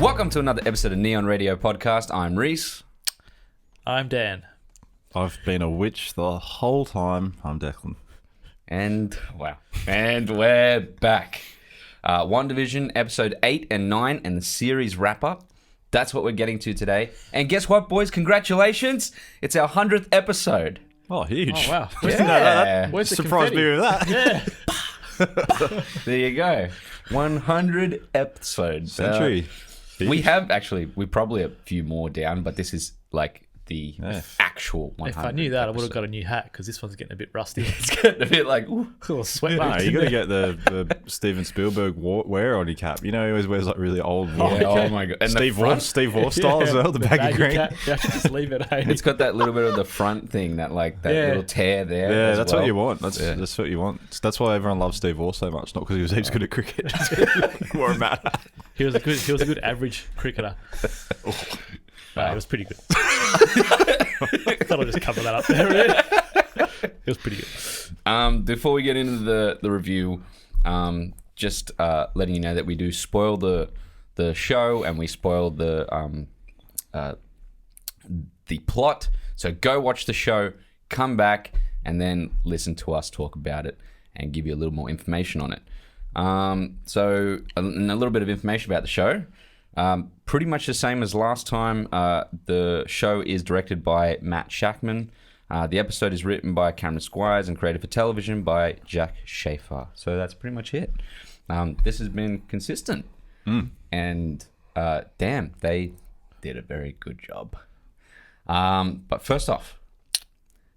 Welcome to another episode of Neon Radio Podcast. I'm Reece. I'm Dan. I've been a witch the whole time. I'm Declan. And we're back. WandaVision episode 8 and 9 and the series wrap up. That's what we're getting to today. And guess what, boys? Congratulations. It's our 100th episode. Oh, huge. Oh, wow. Where's the surprised me with that. Yeah. There you go. 100 episodes. Century. We probably have a few more down, but this is like the actual 100. If I knew that, I would have got a new hat because this one's getting a bit rusty. It's getting a bit like, ooh. Little sweat No, marks. you got to get the Steven Spielberg wear on your cap. You know, he always wears like really old. Oh my God. And Steve Waugh style as well, the baggy green. Cap. You have to just leave it. Hey? It's got that little bit of the front thing, that little tear there. Yeah, as that's well. what you want. That's what you want. That's why everyone loves Steve Waugh so much. Not because he was heaps good at cricket. More mad. He was a good average cricketer. It was pretty good. I thought I'd just cover that up there. It was pretty good. Before we get into the review, just letting you know that we do spoil the show and we spoil the plot. So go watch the show, come back, and then listen to us talk about it and give you a little more information on it. So a little bit of information about the show. Pretty much the same as last time. The show is directed by Matt Shackman. The episode is written by Cameron Squires and created for television by Jack Schaefer. So that's pretty much it. This has been consistent. And damn, they did a very good job. But first off,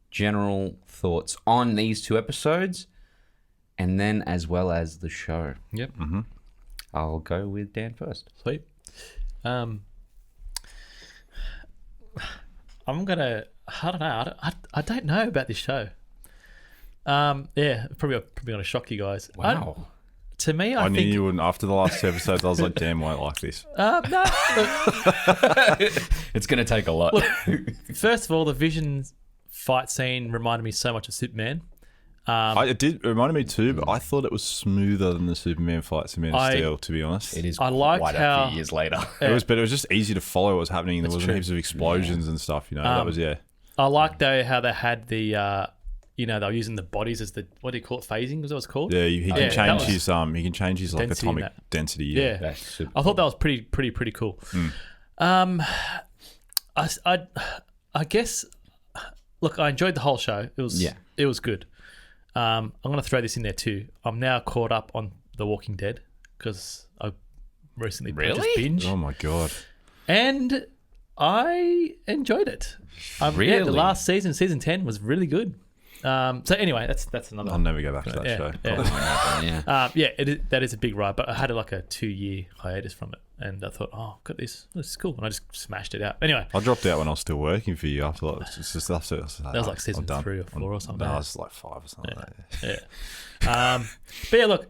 general thoughts on these two episodes and then as well as the show. Yep. Mm-hmm. I'll go with Dan first. Sweet. I'm gonna. I don't know. I don't know about this show. Yeah, probably gonna shock you guys. Wow. To me, I think knew you wouldn't. After the last two episodes, I was like, damn, won't like this. no. It's going to take a lot. Look, first of all, the Vision fight scene reminded me so much of Superman. It reminded me too, but I thought it was smoother than the Superman fights in Man of Steel, to be honest. It is I liked quite how- a few years later. It was just easy to follow what was happening. There wasn't true. heaps of explosions and stuff, you know. That was, I liked though how they had the, they were using the bodies as the, what do you call it, phasing? Was that what it's called? Yeah, he can that change was- his like density atomic in that. density. Yeah. That's super I thought that was pretty cool. I guess. Look, I enjoyed the whole show. It was good. I'm going to throw this in there too. I'm now caught up on The Walking Dead because I recently purchased Binge, Oh my god. and I enjoyed it. Really? The last season 10, was really good. So anyway, that's another. I'll never go back to that show. Yeah. That is a big ride, but I had like a 2-year hiatus from it, and I thought, oh, got this is cool, and I just smashed it out. Anyway, I dropped out when I was still working for you. After like, that was like season 3 or 4 or something. No, it was like 5 or something. Like that. Yeah. But yeah, look,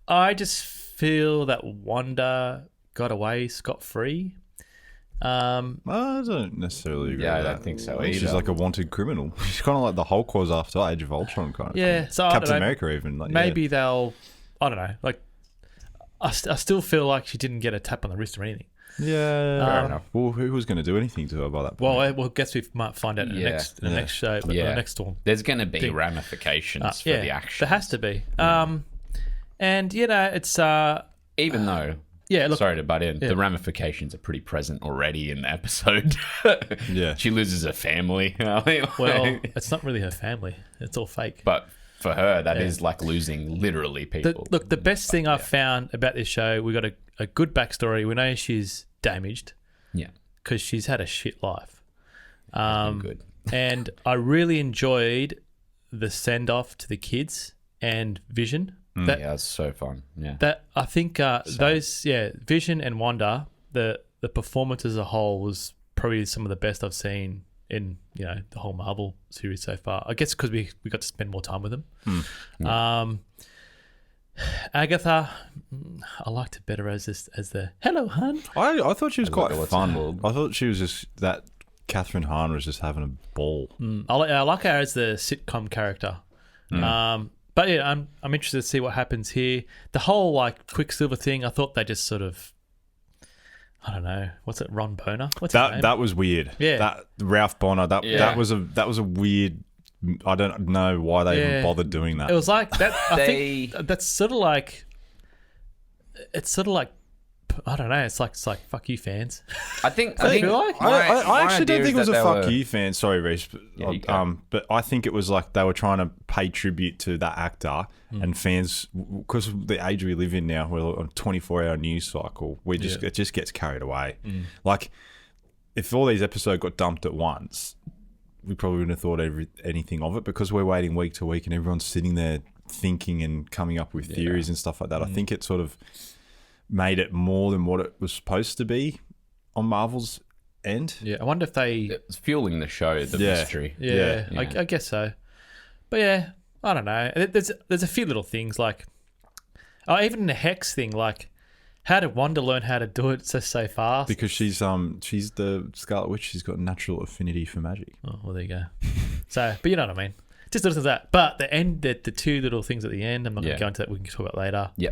I just feel that Wanda got away scot-free. I don't necessarily agree. Yeah, I with don't that. think so I think she's either. like a wanted criminal. She's kind of like the Hulk was after Age of Ultron, kind of. Yeah, so I Captain don't know, America even. Like, maybe they'll, I don't know, like, I still feel like she didn't get a tap on the wrist or anything. Yeah. Fair enough. Well, who was going to do anything to her by that point? Well, I guess we might find out in the next show, the next storm. There's going to be ramifications for the action. There has to be. And it's Even though, look, sorry to butt in, the ramifications are pretty present already in the episode. Yeah. She loses her family. well, it's not really her family. It's all fake. But for her, that is like losing literally people. The best thing I've found about this show, we got a good backstory. We know she's damaged. Yeah. Because she's had a shit life. Good. And I really enjoyed the send-off to the kids and Vision. Yeah, it's so fun. Yeah. That I think Vision and Wanda, the performance as a whole was probably some of the best I've seen in the whole Marvel series so far. I guess because we got to spend more time with them. Agatha, I liked it better as the hello, hun. I thought she was quite what's fun. called. I thought she was just that Catherine Hahn was just having a ball. I like her as the sitcom character. But yeah, I'm interested to see what happens here. The whole like Quicksilver thing, I thought they just sort of, I don't know. What's it? Ron Boner? What's his name? That was weird. Yeah. That Ralph Bonner. That was a weird. I don't know why they even bothered doing that. It was like that. I think that's sort of like. It's sort of like. I don't know. It's like fuck you, fans. I think I actually don't think it was a fuck you fan. Sorry, Reece. But I think it was like they were trying to pay tribute to that actor and fans, because of the age we live in now, we're on a 24-hour news cycle. It just gets carried away. Like if all these episodes got dumped at once, we probably wouldn't have thought anything of it, because we're waiting week to week and everyone's sitting there thinking and coming up with theories and stuff like that. I think it sort of made it more than what it was supposed to be on Marvel's end. Yeah, I wonder if it's fueling the show, the mystery. Yeah. I guess so. But yeah, I don't know. There's a few little things like, even the Hex thing. Like, how did Wanda learn how to do it so fast? Because she's the Scarlet Witch. She's got natural affinity for magic. Oh well, there you go. So, but you know what I mean. Just little things like that. But the two little things at the end, I'm not going to go into that. We can talk about later. Yeah.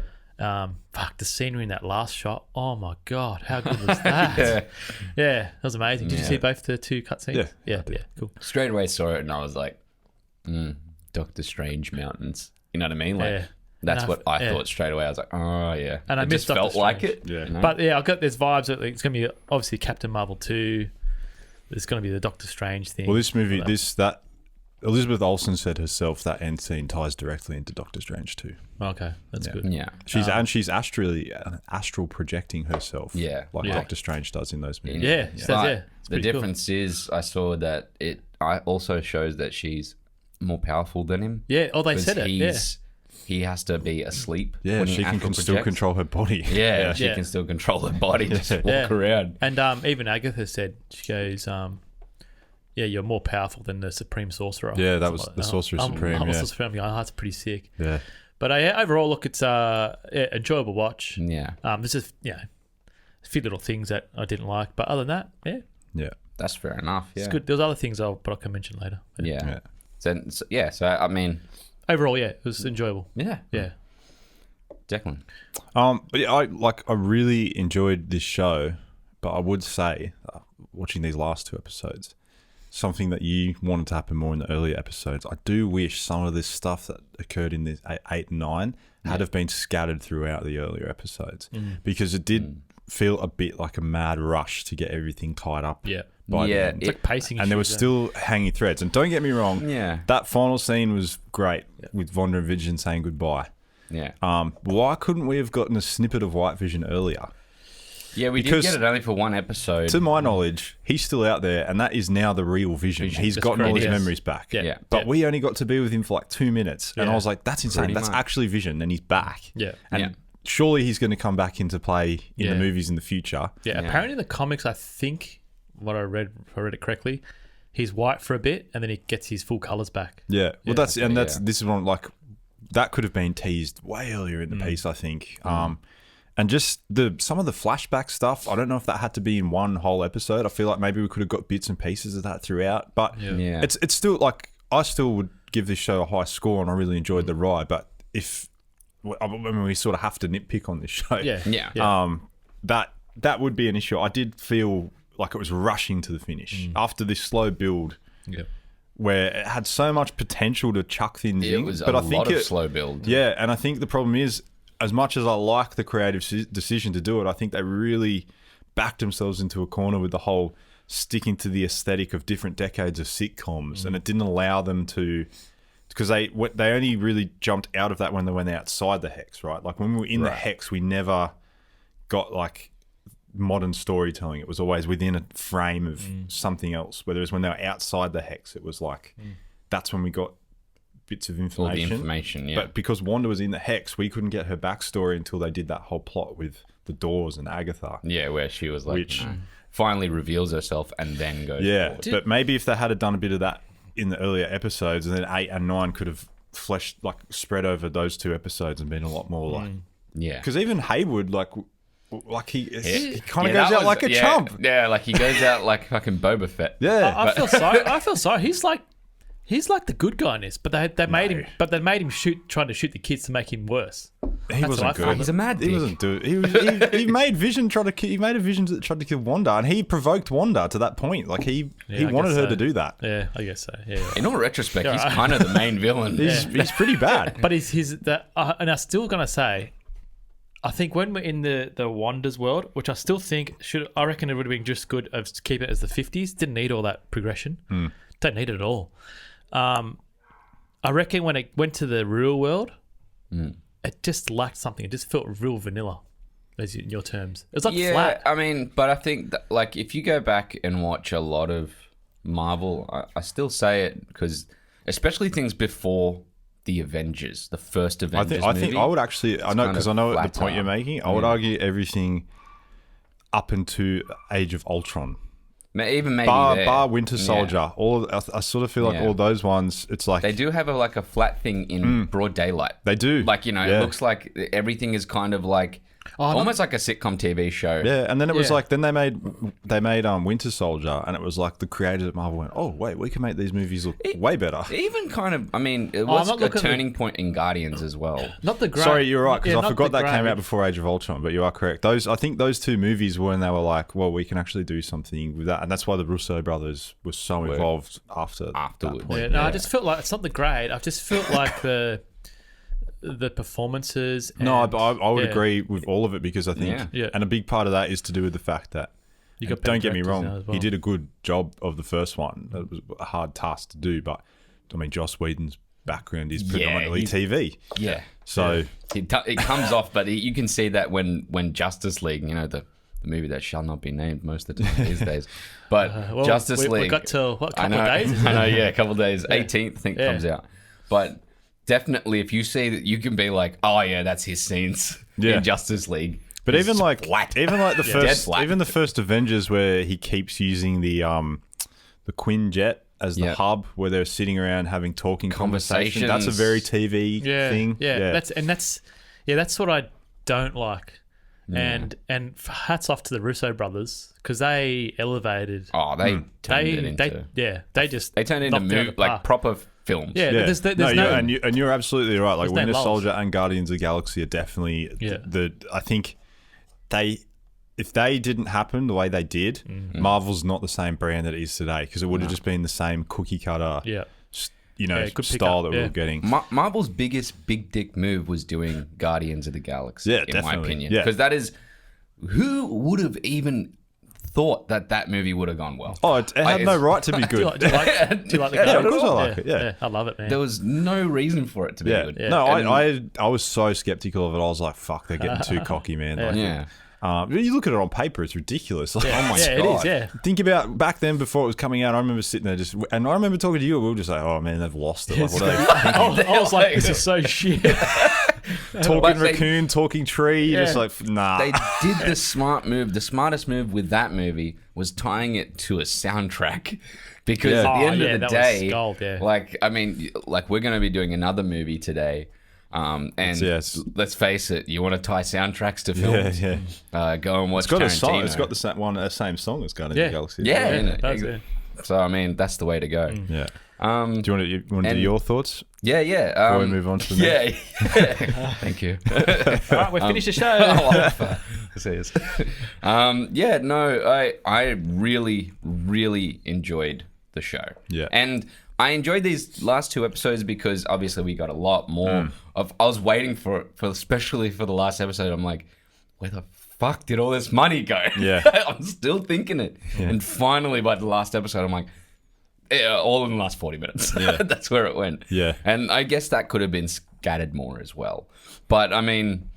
The scenery in that last shot. Oh my god, how good was that? yeah, that was amazing. Did you see both the two cutscenes? Yeah, cool. Straight away saw it and I was like, Doctor Strange mountains. You know what I mean? Like that's what I thought straight away. I was like, oh yeah, and I just felt like it. Yeah, you know? But yeah, I got there's vibes that it's going to be obviously Captain Marvel 2. There's going to be the Doctor Strange thing. Well, this movie, that Elizabeth Olsen said herself that end scene ties directly into Doctor Strange 2. Okay, that's good. Yeah, she's astral projecting herself. Yeah, like Doctor Strange does in those movies. Yeah, but the difference is, I saw that I also shows that she's more powerful than him. Yeah, they said it. He has to be asleep. Yeah, she can still control her body. Yeah, she can still control her body. Just walk around. And even Agatha said, she goes, you're more powerful than the Supreme Sorcerer. Yeah, that was the Sorcerer Supreme. That's pretty sick. Yeah. But overall, look, it's enjoyable watch. Yeah. There's just a few little things that I didn't like, but other than that, yeah, that's fair enough. Yeah, it's good. There's other things I can mention later. But yeah. So I mean, overall, it was enjoyable. Yeah. Declan. But I really enjoyed this show, but I would say watching these last two episodes, something that you wanted to happen more in the earlier episodes. I do wish some of this stuff that occurred in this 8 and 9 had have been scattered throughout the earlier episodes, because it did feel a bit like a mad rush to get everything tied up. Yeah. It's like pacing, and there were still hanging threads. And don't get me wrong, that final scene was great with WandaVision saying goodbye. Yeah. Why couldn't we have gotten a snippet of White Vision earlier? Yeah, we did get it only for one episode. To my knowledge, he's still out there, and that is now the real Vision. He's gotten all his memories back. Yeah. But we only got to be with him for like 2 minutes, and I was like, that's insane. That's actually Vision, and he's back. Yeah. And surely he's going to come back into play in the movies in the future. Yeah, apparently in the comics, I think, if I read it correctly, he's white for a bit, and then he gets his full colours back. Yeah. Well, this is one, like, that could have been teased way earlier in the piece, I think. And just some of the flashback stuff, I don't know if that had to be in one whole episode. I feel like maybe we could have got bits and pieces of that throughout. But it's still, like, I still would give this show a high score, and I really enjoyed the ride. But we sort of have to nitpick on this show. That would be an issue. I did feel like it was rushing to the finish after this slow build. Yeah. Where it had so much potential to chuck things in. It was a lot of slow build. Yeah, and I think the problem is, as much as I like the creative decision to do it, I think they really backed themselves into a corner with the whole sticking to the aesthetic of different decades of sitcoms, and it didn't allow them to, because they only really jumped out of that when they went outside the hex, right? Like when we were in the hex, we never got like modern storytelling. It was always within a frame of something else. Whereas when they were outside the hex, it was like that's when we got bits of information. All the information, But because Wanda was in the hex, we couldn't get her backstory until they did that whole plot with the doors and Agatha. Yeah, where she was like, finally reveals herself and then goes forward. But maybe if they had done a bit of that in the earlier episodes, and then 8 and 9 could have spread over those 2 episodes and been a lot more like... Yeah. Because even Haywood, he kind of goes out like a chump. Yeah, like he goes out like fucking Boba Fett. Yeah. I feel sorry. He's like the good guy in this, but they made him trying to shoot the kids to make him worse. He wasn't good. He's a mad dick. He wasn't do. He made Vision try to. He made a Vision that tried to kill Wanda, and he provoked Wanda to that point. Like he wanted her to do that. Yeah, I guess so. Yeah. In all retrospect, he's kind of the main villain. He's pretty bad. But and I'm still gonna say, I think when we're in the Wanda's world, which I still think I reckon it would have been just good of keep it as the 50s. Didn't need all that progression. Don't need it at all. I reckon when it went to the real world, it just lacked something. It just felt real vanilla, as in your terms. It was like flat. I mean, but I think that, like if you go back and watch a lot of Marvel, I still say it because especially things before the Avengers, the first Avengers I think I would actually. I know because I know the point you're making. I would argue everything up into Age of Ultron. Even maybe bar Winter Soldier. I sort of feel like all those ones. It's like they do have a flat thing in broad daylight. They do. Like it looks like everything is kind of like almost like a sitcom TV show. Yeah, and then it was like then they made Winter Soldier, and it was like the creators at Marvel went, oh wait, we can make these movies look way better. Even kind of, I mean, it was a turning point in Guardians as well. Not the great. Sorry, you're right because I forgot that came out before Age of Ultron, but you are correct. I think those two movies were when they were like, well, we can actually do something with that, and that's why the Russo brothers were so involved afterwards. That point. I just felt like it's not the grade. I just felt like the performances. And, I would agree with all of it because I think, and a big part of that is to do with the fact that, don't get me wrong, he did a good job of the first one. It was a hard task to do, but I mean, Joss Whedon's background is predominantly TV. Yeah. So it comes off, but you can see that when Justice League, the movie that shall not be named most of the time these days, but Justice League. We got till a couple of days? I know, a couple of days. 18th, I think, comes out. But definitely, if you see that, you can be like, "Oh yeah, that's his scenes in Justice League." But even like the first Avengers, where he keeps using the Quinn jet as the hub, where they're sitting around having talking conversations. That's a very TV thing. Yeah, that's what I don't like. And hats off to the Russo brothers because they elevated. Oh, they turned it into. They turned into like proper films. Yeah. There's and you're absolutely right. Like Winter Soldier and Guardians of the Galaxy are definitely I think if they didn't happen the way they did, Marvel's not the same brand that it is today because it would have just been the same cookie cutter. Style that we were getting. Marvel's biggest big dick move was doing Guardians of the Galaxy, in my opinion. Yeah. Because that is, who would have even thought that movie would have gone well? Oh, it had no right to be good. Do you like the of course I like it. Yeah, I love it, man. There was no reason for it to be good. Yeah. No, I was so skeptical of it. I was like, fuck, they're getting too cocky, man. You look at it on paper, it's ridiculous. Like, oh my God. It is, yeah. Think about back then before it was coming out, I remember sitting there and I remember talking to you and we were just like, oh man, they've lost it. Like, what are they thinking? I was like, this is so shit. Talking raccoon, talking tree, just like, nah. They did the smart move. The smartest move with that movie was tying it to a soundtrack. Because at the end of the day, was gold, we're going to be doing another movie today. Let's face it, you want to tie soundtracks to films. Go and watch Tarantino. It's got the same song as Guardians of the Galaxy. So I mean, that's the way to go. Yeah. Do you want to do your thoughts? Yeah. Before we move on to the next. Thank you. All right, we've finished the show. I really, really enjoyed the show. Yeah. And I enjoyed these last two episodes because obviously we got a lot more of. I was waiting for especially for the last episode. I'm like, where the fuck did all this money go? Yeah, I'm still thinking it. Yeah. And finally, by the last episode, I'm like, all in the last 40 minutes. Yeah. That's where it went. Yeah, and I guess that could have been scattered more as well. But I mean,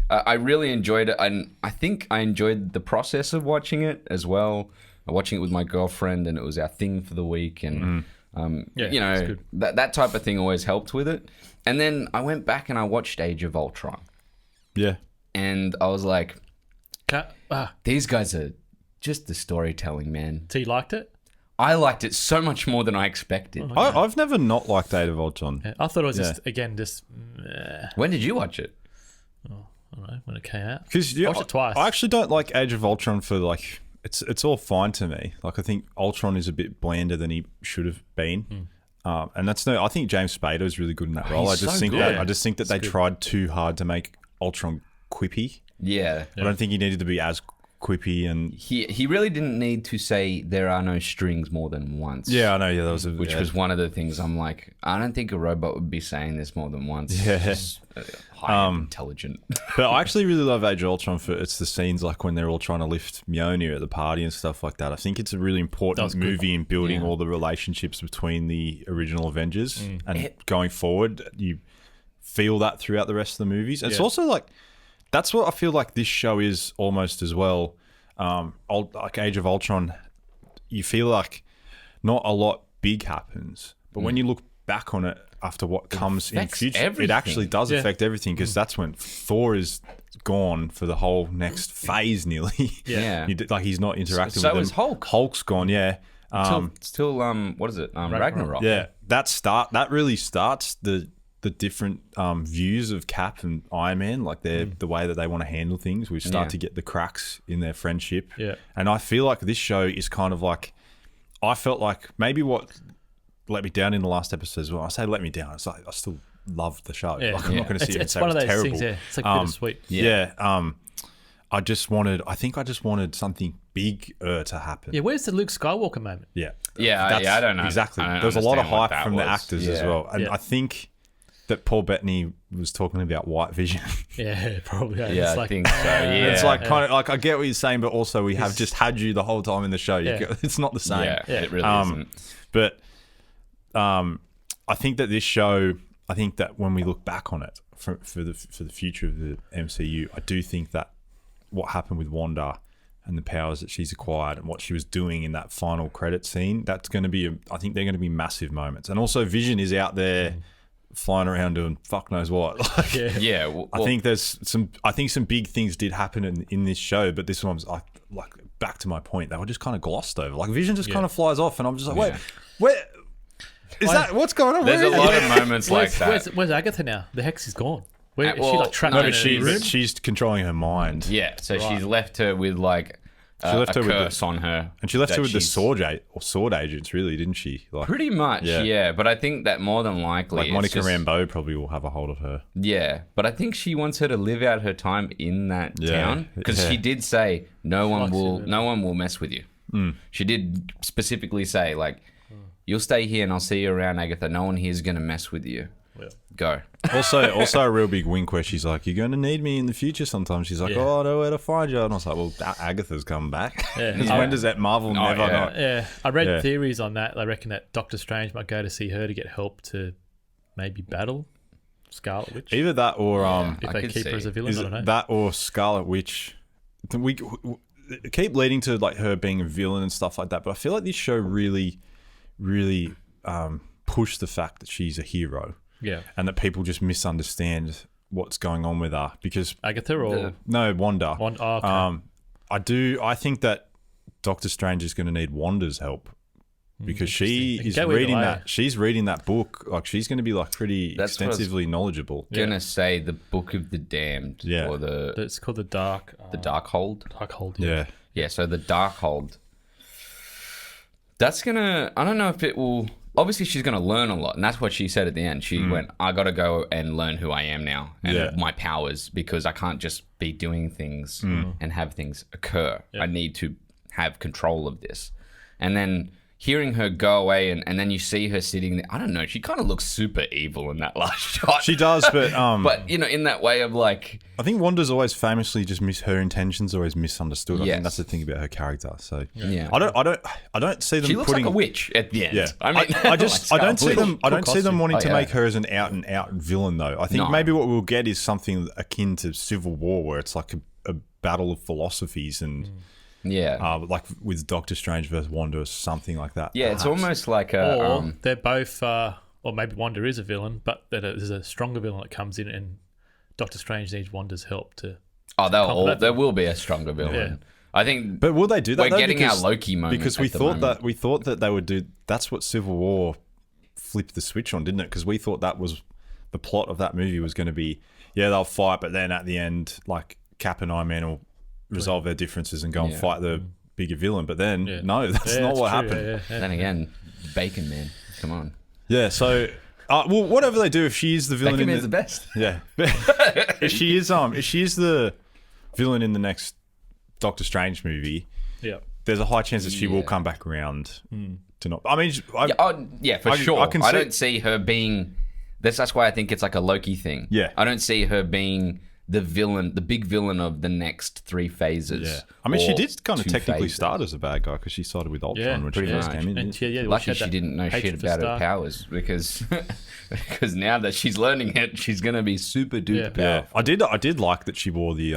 I really enjoyed it, and I think I enjoyed the process of watching it as well. Watching it with my girlfriend, and it was our thing for the week, and. That type of thing always helped with it. And then I went back and I watched Age of Ultron. Yeah. And I was like, these guys are just the storytelling, man. So you liked it? I liked it so much more than I expected. I've never not liked Age of Ultron. Yeah, I thought it was When did you watch it? Oh, I don't know, when it came out. Because I watched it twice. I actually don't like Age of Ultron for like... It's all fine to me. Like I think Ultron is a bit blander than he should have been, and I think James Spader is really good in that role. I just think that they tried too hard to make Ultron quippy. Yeah. I don't think he needed to be as quippy, and he really didn't need to say there are no strings more than once. yeah, I know. Yeah, that was which was one of the things I'm like, I don't think a robot would be saying this more than once. Yeah. It's just, highly intelligent. But I actually really love Age of Ultron for it's the scenes like when they're all trying to lift Mjolnir at the party and stuff like that. I think it's a really important movie in building all the relationships between the original Avengers and going forward. You feel that throughout the rest of the movies. It's also like that's what I feel like this show is almost as well. Like Age of Ultron, you feel like not a lot big happens, but when you look back on it after what comes in future, everything. it actually does affect everything, because that's when Thor is gone for the whole next phase nearly. Yeah. Like he's not interacting So with is them. Hulk. Hulk's gone, yeah. Still, what is it? Ragnarok. Yeah, that really starts the different views of Cap and Iron Man, like the way that they want to handle things. We start to get the cracks in their friendship. Yeah. And I feel like this show is kind of like, I felt like maybe what let me down in the last episode as well. I say let me down. It's like I still love the show. Yeah. Like, I'm not going to sit here and It's say one it of was those terrible. things, yeah. It's like bittersweet. Yeah. I just wanted something big to happen. Yeah, where's the Luke Skywalker moment? Yeah. Yeah, I don't know. Exactly. I don't There was a lot of understand what hype that from the was. actors as Yeah. well. And I think that Paul Bettany was talking about white vision. Yeah, probably. Yeah, It's I like, think so. Yeah. It's like kind of like I get what you're saying, but also we have just had you the whole time in the show. It's not the same. Yeah, it really isn't. But I think that this show, I think that when we look back on it for the future of the MCU, I do think that what happened with Wanda and the powers that she's acquired and what she was doing in that final credit scene, that's going to be, I think they're going to be massive moments. And also Vision is out there flying around doing fuck knows what. Like, Yeah. Well, I think there's some big things did happen in this show, but this one's like back to my point, they were just kind of glossed over. Like Vision just kind of flies off, and I'm just like, wait, where is that? What's going on? there's a lot of moments like that. Where's Agatha now? The Hex is gone. Where, is she well, like trapped no, in but a room? she's controlling her mind. Yeah, so she's left her with like a curse on her. And she left her with the she's- sword agents, really, didn't she? Like, Pretty much, yeah. But I think that more than likely, like it's Monica just- Rambeau probably will have a hold of her. Yeah, but I think she wants her to live out her time in that town, because she did say no one will mess with you. She did specifically say like, you'll stay here and I'll see you around, Agatha. No one here's gonna mess with you. Go. Also a real big wink where she's like, you're going to need me in the future sometimes. She's like, oh, I know where to find you. And I was like, well, Agatha's come back. Yeah. When does that Marvel never not? Yeah, I read theories on that. They reckon that Doctor Strange might go to see her to get help to maybe battle Scarlet Witch. Either that or if I they could keep her see. as a villain, is I don't know. it that or Scarlet Witch. We keep leading to like her being a villain and stuff like that, but I feel like this show really pushed the fact that she's a hero. Yeah. And that people just misunderstand what's going on with her, because Agatha or no, Wanda. okay. I think that Doctor Strange is going to need Wanda's help, because she is go either reading way. that. She's reading that book. Like she's going to be like pretty That's what I was extensively knowledgeable. Gonna say the Book of the Damned, or the It's called the Dark. Darkhold. Darkhold. Yeah. Yeah, so the Darkhold. That's gonna. I don't know if it will. Obviously, she's gonna learn a lot, and that's what she said at the end. She went, "I got to go and learn who I am now and my powers, because I can't just be doing things and have things occur. I need to have control of this." And then hearing her go away, and then you see her sitting there. I don't know. She kind of looks super evil in that last shot. She does, but but in that way of like, I think Wanda's always famously just her intentions are always misunderstood. I Yes. think that's the thing about her character. So Yeah. I don't see them she looks putting like a witch at the end. Yeah, I mean, I just I don't see them. I Cool don't see them costume. wanting to yeah. make her as an out and out villain though. I think No. maybe what we'll get is something akin to Civil War, where it's like a battle of philosophies and yeah. like with Doctor Strange versus Wanda or something like that. Yeah, it's perhaps. almost like a. Or they're both, or maybe Wanda is a villain, but there's a stronger villain that comes in, and Doctor Strange needs Wanda's help to. There will be a stronger villain. Yeah. I think. But will they do that? We're though? getting Because- our Loki moment because at the we thought that they would do. That's what Civil War flipped the switch on, didn't it? Because we thought that was the plot of that movie was going to be, they'll fight, but then at the end, like Cap and Iron Man will resolve their differences and go and fight the bigger villain. But then, no, that's not what happened. Then again, Bacon Man. Come on. Yeah, so Well, whatever they do, if she is the villain Beckham in is the best. Yeah. if she is the villain in the next Doctor Strange movie, Yeah. there's a high chance that she will come back around to not. I mean, For sure. I can I see- don't see her being. That's why I think it's like a Loki thing. Yeah. I don't see her being the villain, the big villain of the next 3 phases. Yeah. I mean, she or did kind of 2 technically phases. start as a bad guy because she started with Ultron when she pretty first much. came in. And well, Lucky had she that didn't know shit hatred for about her Stark. powers because now that she's learning it, she's gonna be super duper Yeah, powerful. I did like that she wore the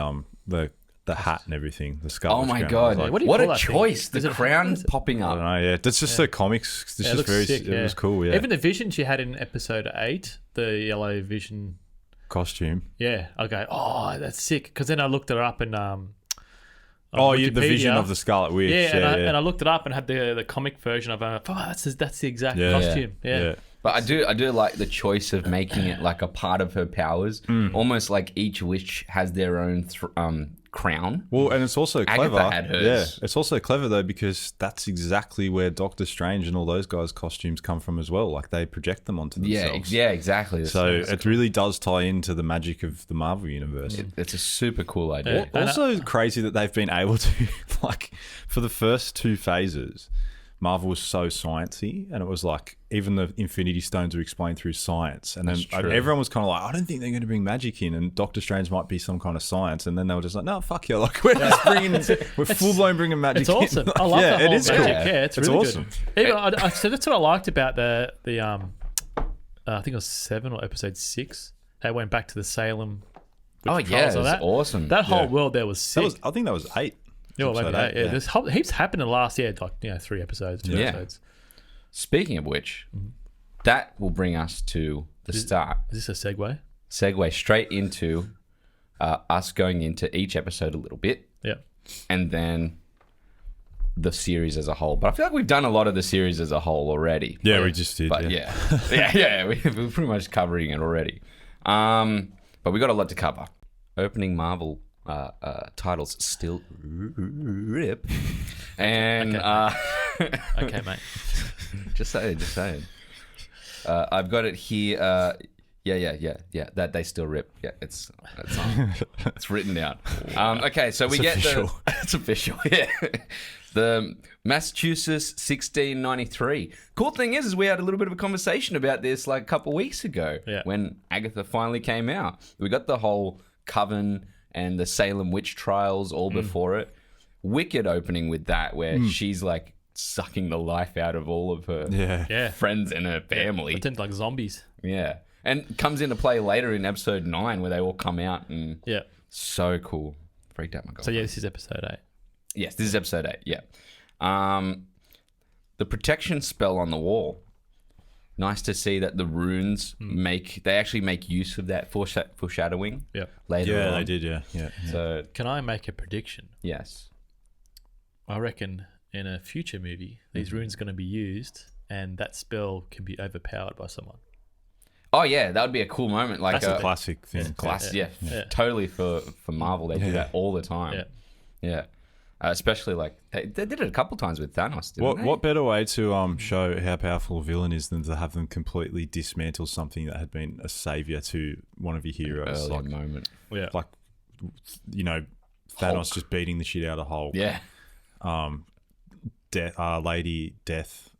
hat and everything. The scarlet. Oh my crown. I god! was like, What do you What call a that thing? choice! Is The it- crown what is it? popping I up. don't know. Yeah, that's just the comics. It's Yeah, it just looks very. sick, It was cool. Yeah, Even the vision she had in episode 8, the yellow vision. costume. Yeah. Okay. Oh, that's sick. Because then I looked her up and The vision Wikipedia. of the Scarlet Witch. Yeah, and I looked it up and had the comic version of her. Oh, that's the exact costume. Yeah. But I do like the choice of making it like a part of her powers. Almost like each witch has their own crown. Well, and it's also Agatha clever. had hers. Yeah, it's also clever though because that's exactly where Doctor Strange and all those guys' costumes come from as well. Like they project them onto themselves. Yeah, exactly. So it really does tie into the magic of the Marvel universe. It's a super cool idea. Yeah. Also crazy that they've been able to, like, for the first 2 phases, Marvel was so sciencey, and it was like even the Infinity Stones were explained through science, and then That's true. everyone was kind of like, I don't think they're going to bring magic in, and Doctor Strange might be some kind of science, and then they were just like, no, fuck you, like we're just bringing, we're full blown bringing magic. It's awesome. in. Like, I love that whole it is magic. cool. Yeah, it's really awesome. good. Even, so that's what I liked about the I think it was 7 or episode 6. They went back to the Salem. Oh witch yeah, trials and it's awesome. That whole Yeah. world there was sick. I think that was 8. Yeah, well, maybe Episode 8. Yeah, there's heaps happened in the last 3 episodes, 2 Yeah. episodes. Speaking of which, that will bring us to the start. Is this a segue? Segue straight into us going into each episode a little bit, Yeah. and then the series as a whole. But I feel like we've done a lot of the series as a whole already. Yeah, we just did. But yeah, we're pretty much covering it already. But we got a lot to cover. Opening Marvel titles still rip, and Okay, mate. just saying. I've got it here. Yeah. That they still rip. Yeah, it's it's written down. Okay, so we get official. it's official. Yeah. The Massachusetts 1693. Cool thing is we had a little bit of a conversation about this like a couple of weeks ago when Agatha finally came out. We got the whole Coven and the Salem witch trials all before it. Wicked opening with that where she's like sucking the life out of all of her Yeah. friends and her family. Pretend like zombies. Yeah. And comes into play later in episode 9 where they all come out and Yeah. so cool. Freaked out my god. So yeah, this is episode 8. Yes, this is episode 8, yeah. The protection spell on the wall. Nice to see that the runes they actually make use of that foreshadowing Yeah. later Yeah, on. they did. Yeah. So, Can I make a prediction? yes. I reckon in a future movie, these runes are going to be used, and that spell can be overpowered by someone. Oh, yeah, that would be a cool moment. Like That's a classic thing. class, Yeah. totally for Marvel. They do that all the time. Yeah. Yeah. Especially like they did it a couple times with Thanos. Didn't they? What better way to show how powerful a villain is than to have them completely dismantle something that had been a savior to one of your heroes? Early moment. Yeah. Like, Thanos Hulk. just beating the shit out of Hulk. Yeah. Lady Death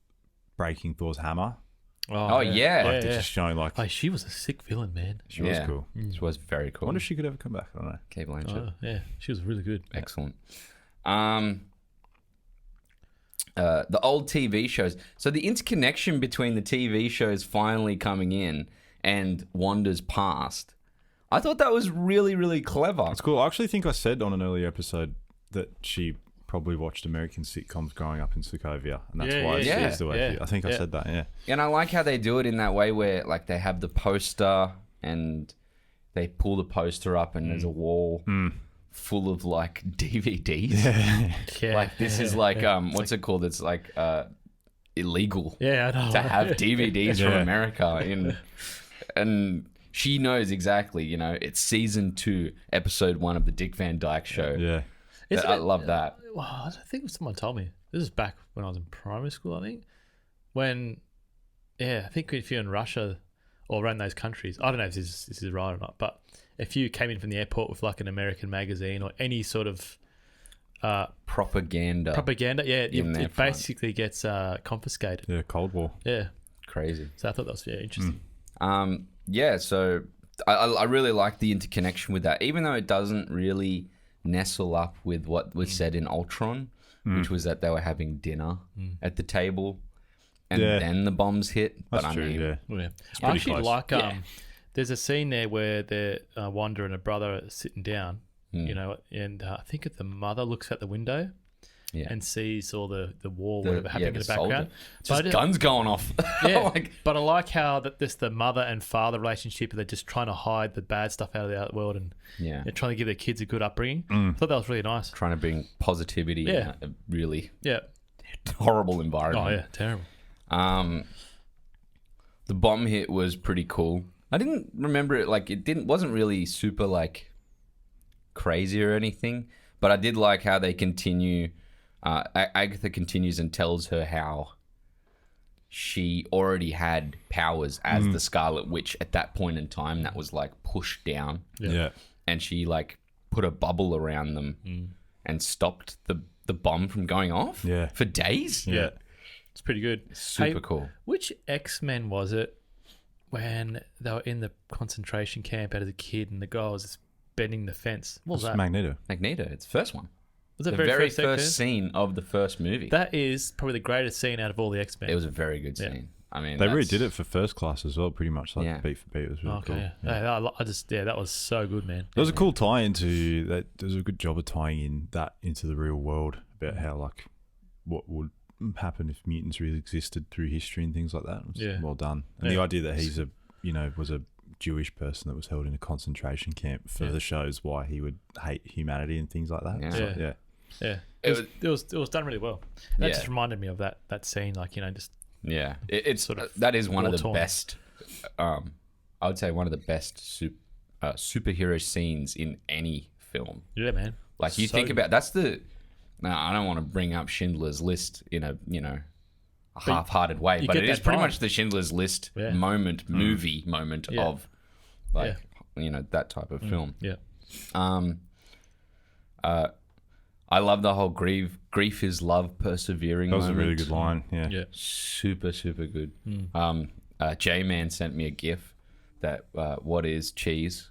breaking Thor's hammer. Oh, yeah. Like, they're just showing like Hey, she was a sick villain, man. she was cool. It was very I cool. wonder if she could ever come back. I don't know. Kate Blanchett. Oh, yeah, she was really good. Excellent. The old TV shows. So the interconnection between the TV shows finally coming in and Wanda's past. I thought that was really, really clever. It's cool. I actually think I said on an earlier episode that she probably watched American sitcoms growing up in Sokovia, and that's why she is the way. I think I said that. Yeah. And I like how they do it in that way where like they have the poster and they pull the poster up and there's a wall full of like DVDs. Yeah. Like this is like what's it called? It's like illegal Yeah, I know. to have DVDs from America and she knows exactly, it's season 2, episode 1 of the Dick Van Dyke Show. Yeah. I love that. Well, I think someone told me. This is back when I was in primary school, I think. When, I think if you're in Russia, or around those countries. I don't know if this is right or not, but if you came in from the airport with like an American magazine or any sort of propaganda, yeah, it basically gets confiscated. Yeah, Cold War. Yeah, crazy. So I thought that was interesting. Yeah, so I really like the interconnection with that, even though it doesn't really nestle up with what was said in Ultron, which was that they were having dinner at the table, and then the bombs hit. That's but true. I mean, Yeah, I actually like there's a scene there where the Wanda and her brother are sitting down, you know, and I think the mother looks out the window and sees all the war, whatever happening in the background. Just guns going off. Yeah, but I like how the mother and father relationship, they're just trying to hide the bad stuff out of the outer world, and they're trying to give their kids a good upbringing. I thought that was really nice. Trying to bring positivity in a really horrible environment. Oh, yeah, terrible. The bomb hit was pretty cool. I didn't remember it, like, wasn't really super, like, crazy or anything, but I did like how they continue. Agatha continues and tells her how she already had powers as the Scarlet Witch at that point in time. That was like pushed down. Yeah. And she like put a bubble around them and stopped the bomb from going off for days. Yeah. It's pretty good. Super cool. Which X-Men was it when they were in the concentration camp as a kid and the guy was just bending the fence? What was that? Magneto. It's the first one. Was it the very first scene of the first movie? That is probably the greatest scene out of all the X-Men. It was a very good scene. I mean, they redid it for First Class as well, pretty much like beat for beat. It was really cool. That was so good, man. There was a cool tie into that. There was a good job of tying in that into the real world about how like what would happen if mutants really existed through history and things like that. It was well done. And the idea that he's was a Jewish person that was held in a concentration camp further shows why he would hate humanity and things like that. It was done really well. That just reminded me of that scene, like, you know, just it's sort of that is one of the best. I would say one of the best superhero scenes in any film. Yeah, man. Like you think about that's the. Now I don't want to bring up Schindler's List in a a half-hearted way, but it is pretty much the Schindler's List movie moment of like that type of film. Yeah. I love the whole grief is love persevering. That was moment. a really good line. Yeah. Super good. J-Man sent me a GIF that what is cheese,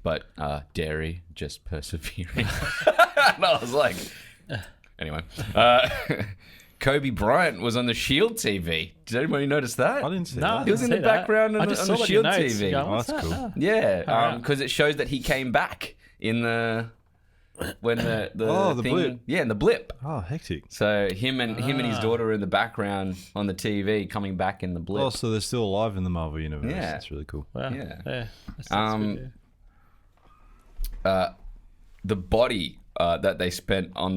but dairy just persevering. And I was like, anyway. Kobe Bryant was on the Shield TV. Did anybody notice that? I didn't see that. He was in the background on the Shield TV. That's cool. Yeah, because it shows that he came back in the when the thing, blip. Yeah, in the blip. Oh, hectic. So him and his daughter are in the background on the TV, coming back in the blip. Oh, so they're still alive in the Marvel universe. Yeah, that's really cool. Wow. Yeah. That's good, the body that they spent on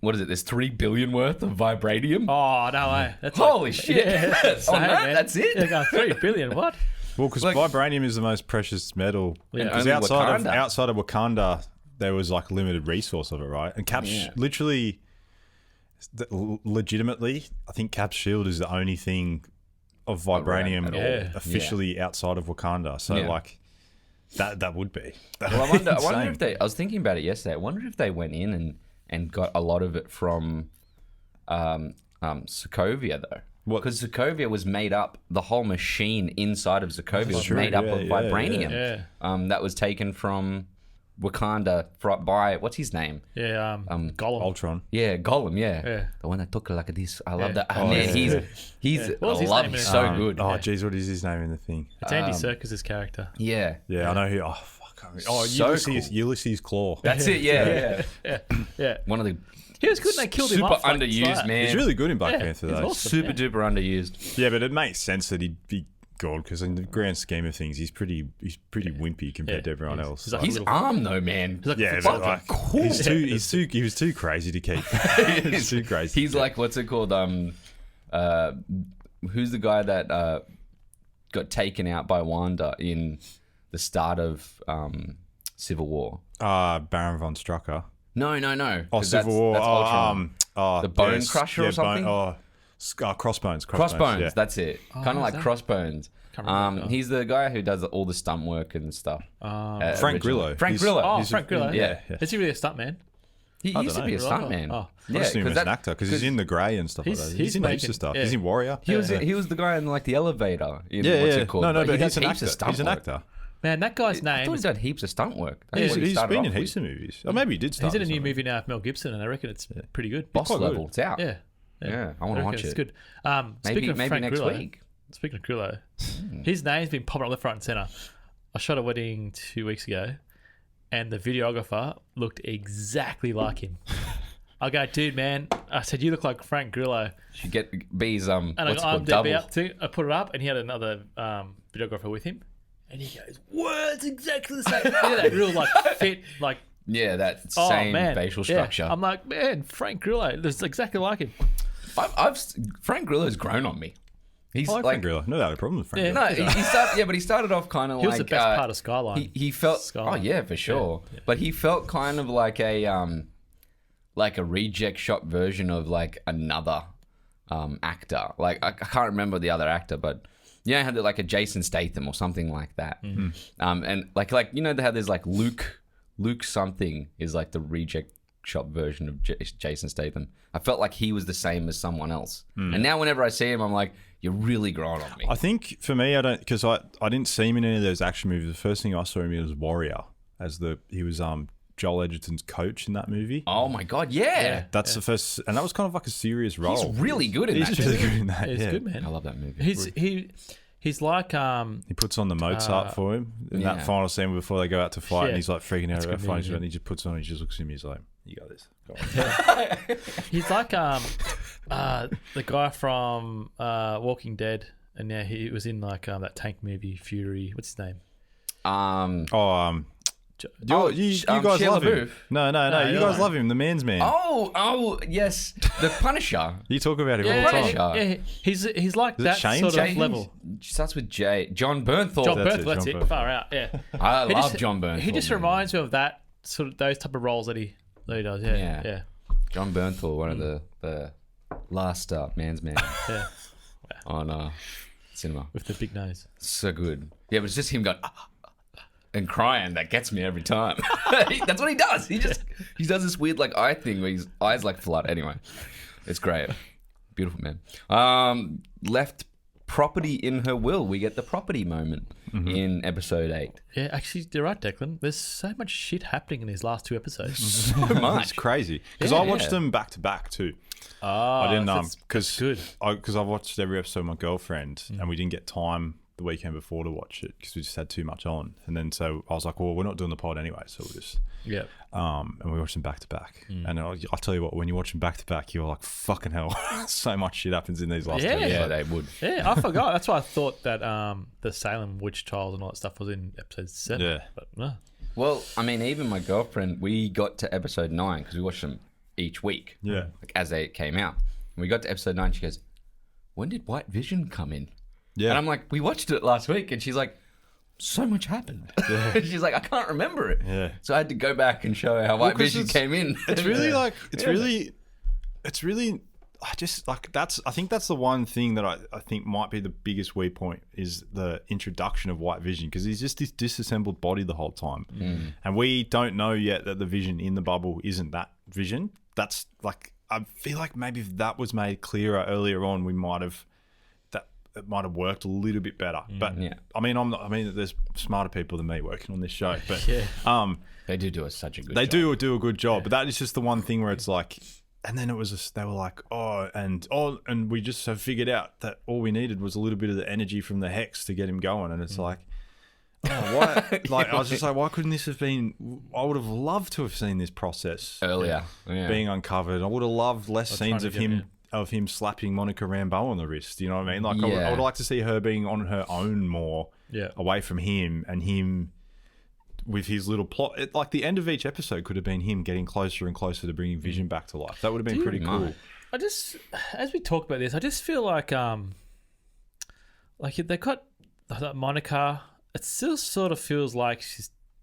there's 3 billion worth of vibranium. Oh, no way. That's holy shit. That's it? They got 3 billion, what? Well, because vibranium is the most precious metal. Because outside of Wakanda, there was like limited resource of it, right? And Cap's legitimately, I think Cap's shield is the only thing of vibranium officially outside of Wakanda. So like that would be. Well, I wonder if I was thinking about it yesterday. I wonder if they went in and got a lot of it from Sokovia though. Because Sokovia was made up, the whole machine inside of Sokovia was made up of vibranium. Yeah. That was taken from Wakanda by what's his name? Yeah, Gollum. Ultron. Yeah, Gollum. Yeah, the one that talk like this. I love that. Oh, man, he's He's so good. Oh, geez, what is his name in the thing? It's Andy Serkis's character. Yeah, I know who. Oh, fuck. Ulysses Claw. That's it. Yeah. One of the. He was good and they killed him super off. underused, man. He's really good in Black Panther, though. Awesome, super duper underused. Yeah, but it makes sense that he'd be God, because in the grand scheme of things, he's pretty wimpy compared to everyone else. His arm, though, man. Cool. He was too crazy to keep. He's too crazy. He's like, what's it called? Who's the guy that got taken out by Wanda in the start of Civil War? Baron von Strucker. No. Oh, Civil War. The Bone Crusher or something? Crossbones. Crossbones, that's it. Kind of like Crossbones. Can't remember. He's the guy who does all the stunt work and stuff. Frank Grillo. Frank Grillo. Oh, Frank Grillo. Yeah. Is he really a stunt man? He used to be a stuntman. Oh. I just knew him as an actor because he's in The Grey and stuff like that. He's in heaps of stuff. yeah. He's in Warrior. He was the guy in like the elevator. In, Yeah, what's yeah. it called? No, but he does he's an heaps of actor. stunt He's an work. actor. Man, that guy's I name. thought he's done heaps of stunt work. He's been in heaps of movies. Or maybe he did start. He's in a new something. movie now with Mel Gibson, and I reckon it's pretty good. Boss quite level. good. It's out. Yeah. Yeah, I want to reckon watch it's it. good. Maybe Speaking of Frank next Grillo, week. Speaking of Grillo, his name's been popping up the front and center. I shot a wedding 2 weeks ago, and the videographer looked exactly like him. I go, dude, man. I said, you look like Frank Grillo. You get B's And what's it I called? got IMDb Double. up too. I put it up, and he had another videographer with him, and he goes, "Words exactly the same." Yeah, that real like fit, like Yeah, that oh same man, facial Yeah. structure. I'm like, man, Frank Grillo looks exactly like him. Frank Grillo's grown on me. He's I like Frank Grillo. No, a problem with Frank Yeah. Grillo. No, he started. But he started off kind of like He was the best part of Skyline. He felt. Skyline. Oh yeah, for sure. Yeah. But he felt kind of like a reject shot version of like another actor. Like I can't remember the other actor, but yeah, had like a Jason Statham or something like that. Mm-hmm. And like you know how there's like Luke something is like the reject shot version of Jason Statham. I felt like he was the same as someone else. And now whenever I see him, I'm like, you're really grown on me. I think for me, I don't because I didn't see him in any of those action movies. The first thing I saw him in was Warrior, he was Joel Edgerton's coach in that movie. Oh my god, yeah. That's the first, and that was kind of like a serious role. He's really good in He's that. really good in that. He's yeah. good, man. I love that movie. He's like He puts on the Mozart for him in that final scene before they go out to fight, Yeah. and he's like freaking out about good fighting, movie, and he just puts on. He just looks at him. He's like, "You got this." Go on. he's like the guy from Walking Dead, and yeah, he was in like that tank movie Fury. What's his name? You guys Shia love him. LaBeouf. No, you guys love him. The man's man. Oh, yes, the Punisher. You talk about him all the time. Punisher. Yeah, he's like Is it that Shane? sort of James? level. Starts with J. John Bernthal. John That's it, Bernthal, that's John it. Bernthal. Far out, yeah. I He love just- John Bernthal. He just man. reminds me of that sort of those type of roles that he does. Yeah, yeah. John Bernthal, one of the last man's man yeah. on cinema. With the big nose. So good. Yeah, but it's just him going and crying that gets me every time. That's what he does. He does this weird like eye thing where his eyes like flood. Anyway, it's great. Beautiful man. Left property in her will. We get the property moment in episode 8. Yeah, actually, you're right, Declan. There's so much shit happening in these last 2 episodes. So much. It's crazy because Yeah. I watched them back to back too. I I didn't that's good. because I watched every episode with my girlfriend and we didn't get time the weekend before to watch it because we just had too much on. And then so I was like, well, we're not doing the pod anyway, so we'll just Yeah. and we watched them back to back. And I'll tell you what, when you watch them back to back, you're like, fucking hell, so much shit happens in these last Yeah. two episodes. Yeah, they would. Yeah, I forgot. That's why I thought that the Salem witch trials and all that stuff was in episode 7. Yeah. But no. Well, I mean, even my girlfriend, we got to episode 9 because we watched them each week. Yeah. Like as they came out. And we got to episode 9. She goes, when did White Vision come in? Yeah. And I'm like, we watched it last week. And she's like, so much happened. She's like, I can't remember it. Yeah. So I had to go back and show her how White 'cause Vision came in. It's really like it's really I just like I think that's the one thing that I think might be the biggest weak point is the introduction of White Vision because he's just this disassembled body the whole time. And we don't know yet that the Vision in the bubble isn't that Vision. That's like I feel like maybe if that was made clearer earlier on, it might have worked a little bit better. But Yeah. I mean, there's smarter people than me working on this show. But Yeah. They do such a good they job. do a good job. But that is just the one thing where it's like, and then it was just, they were like, and we just have figured out that all we needed was a little bit of the energy from the hex to get him going. And it's like, why? Like I was just like, why couldn't this have been? I would have loved to have seen this process Earlier. Yeah. being uncovered. I would have loved less scenes of trying to him. Of him slapping Monica Rambeau on the wrist, you know what I mean? Like, Yeah. I would like to see her being on her own more, away from him, and him with his little plot. Like the end of each episode could have been him getting closer and closer to bringing Vision back to life. That would have been pretty cool. I just, as we talk about this, I just feel like they got that Monica. It still sort of feels like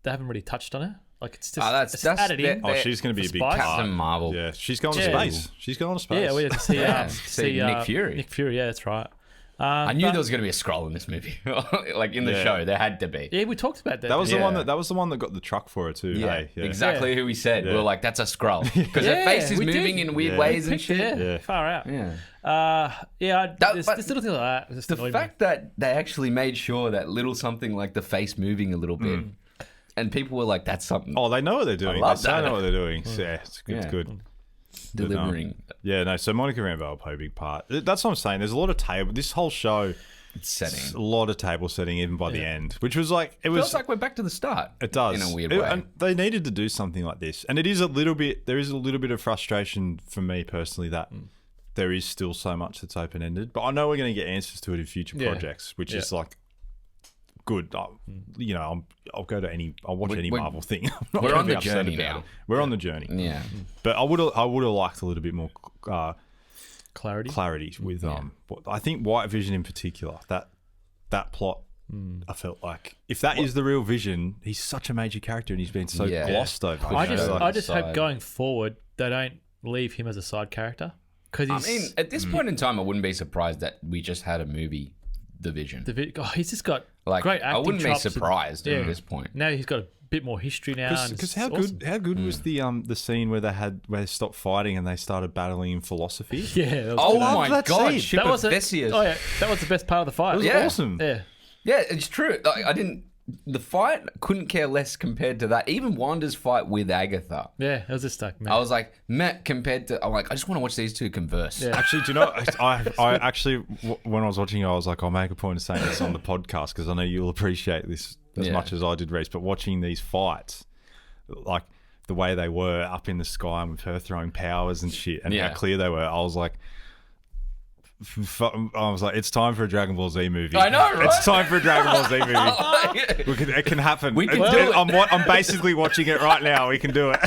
they haven't really touched on her. Like it's just it's added in. Oh, she's going to be a big Spice. part. Captain Marvel. Yeah, she's going to Yeah. space. She's going to space. Yeah, we had to see, See Nick Fury. Nick Fury, yeah, that's right. I knew there was going to be a Skrull in this movie. Like in the show, there had to be. Yeah, we talked about that. That was the one that got the truck for it too. Yeah, hey? exactly who we said. We were like, that's a Skrull. Because her face is moving in weird ways and shit. Yeah, far out. Yeah. There's little things like that. The fact that they actually made sure that little something like the face moving a little bit, and people were like, "That's something." Oh, they know what they're doing. love They that. know what they're doing. So, yeah, it's good. Yeah. It's good. Delivering. So Monica Rambeau will play a big part. That's what I'm saying. There's a lot of table. This whole show, It's setting. a lot of table setting, even by the end, which was like Feels like we're back to the start. It does in a weird way. And they needed to do something like this, and it is a little bit. There is a little bit of frustration for me personally that there is still so much that's open ended. But I know we're going to get answers to it in future projects, which is like good. I'll go to any. I'll watch any Marvel thing. We're on the journey now. We're on the journey. Yeah. But I would have liked a little bit more clarity with what I think White Vision in particular. That plot. I felt like if that is the real Vision, he's such a major character and he's been so glossed over. I just hope going forward they don't leave him as a side character. I mean, at this point in time, I wouldn't be surprised that we just had a movie, The Vision. He's just got Like, great acting I wouldn't be chops surprised at this point. Now he's got a bit more history now. Because how good was the scene where they stopped fighting and they started battling in philosophy? Yeah. That was Oh good. my that god, scene. Ship of Theseus. Oh yeah, that was the best part of the fight. It was awesome. Yeah. Yeah, it's true. The fight couldn't care less compared to that. Even Wanda's fight with Agatha. Yeah, it was just like, man. I was like, I'm like, I just want to watch these two converse. Yeah. Actually, do you know? I actually, when I was watching, I was like, I'll make a point of saying this on the podcast because I know you'll appreciate this as much as I did, Reece. But watching these fights, like the way they were up in the sky and with her throwing powers and shit, and how clear they were, I was like, it's time for a Dragon Ball Z movie. I know, right? It's time for a Dragon Ball Z movie. It can happen. We can do it. I'm basically watching it right now. We can do it.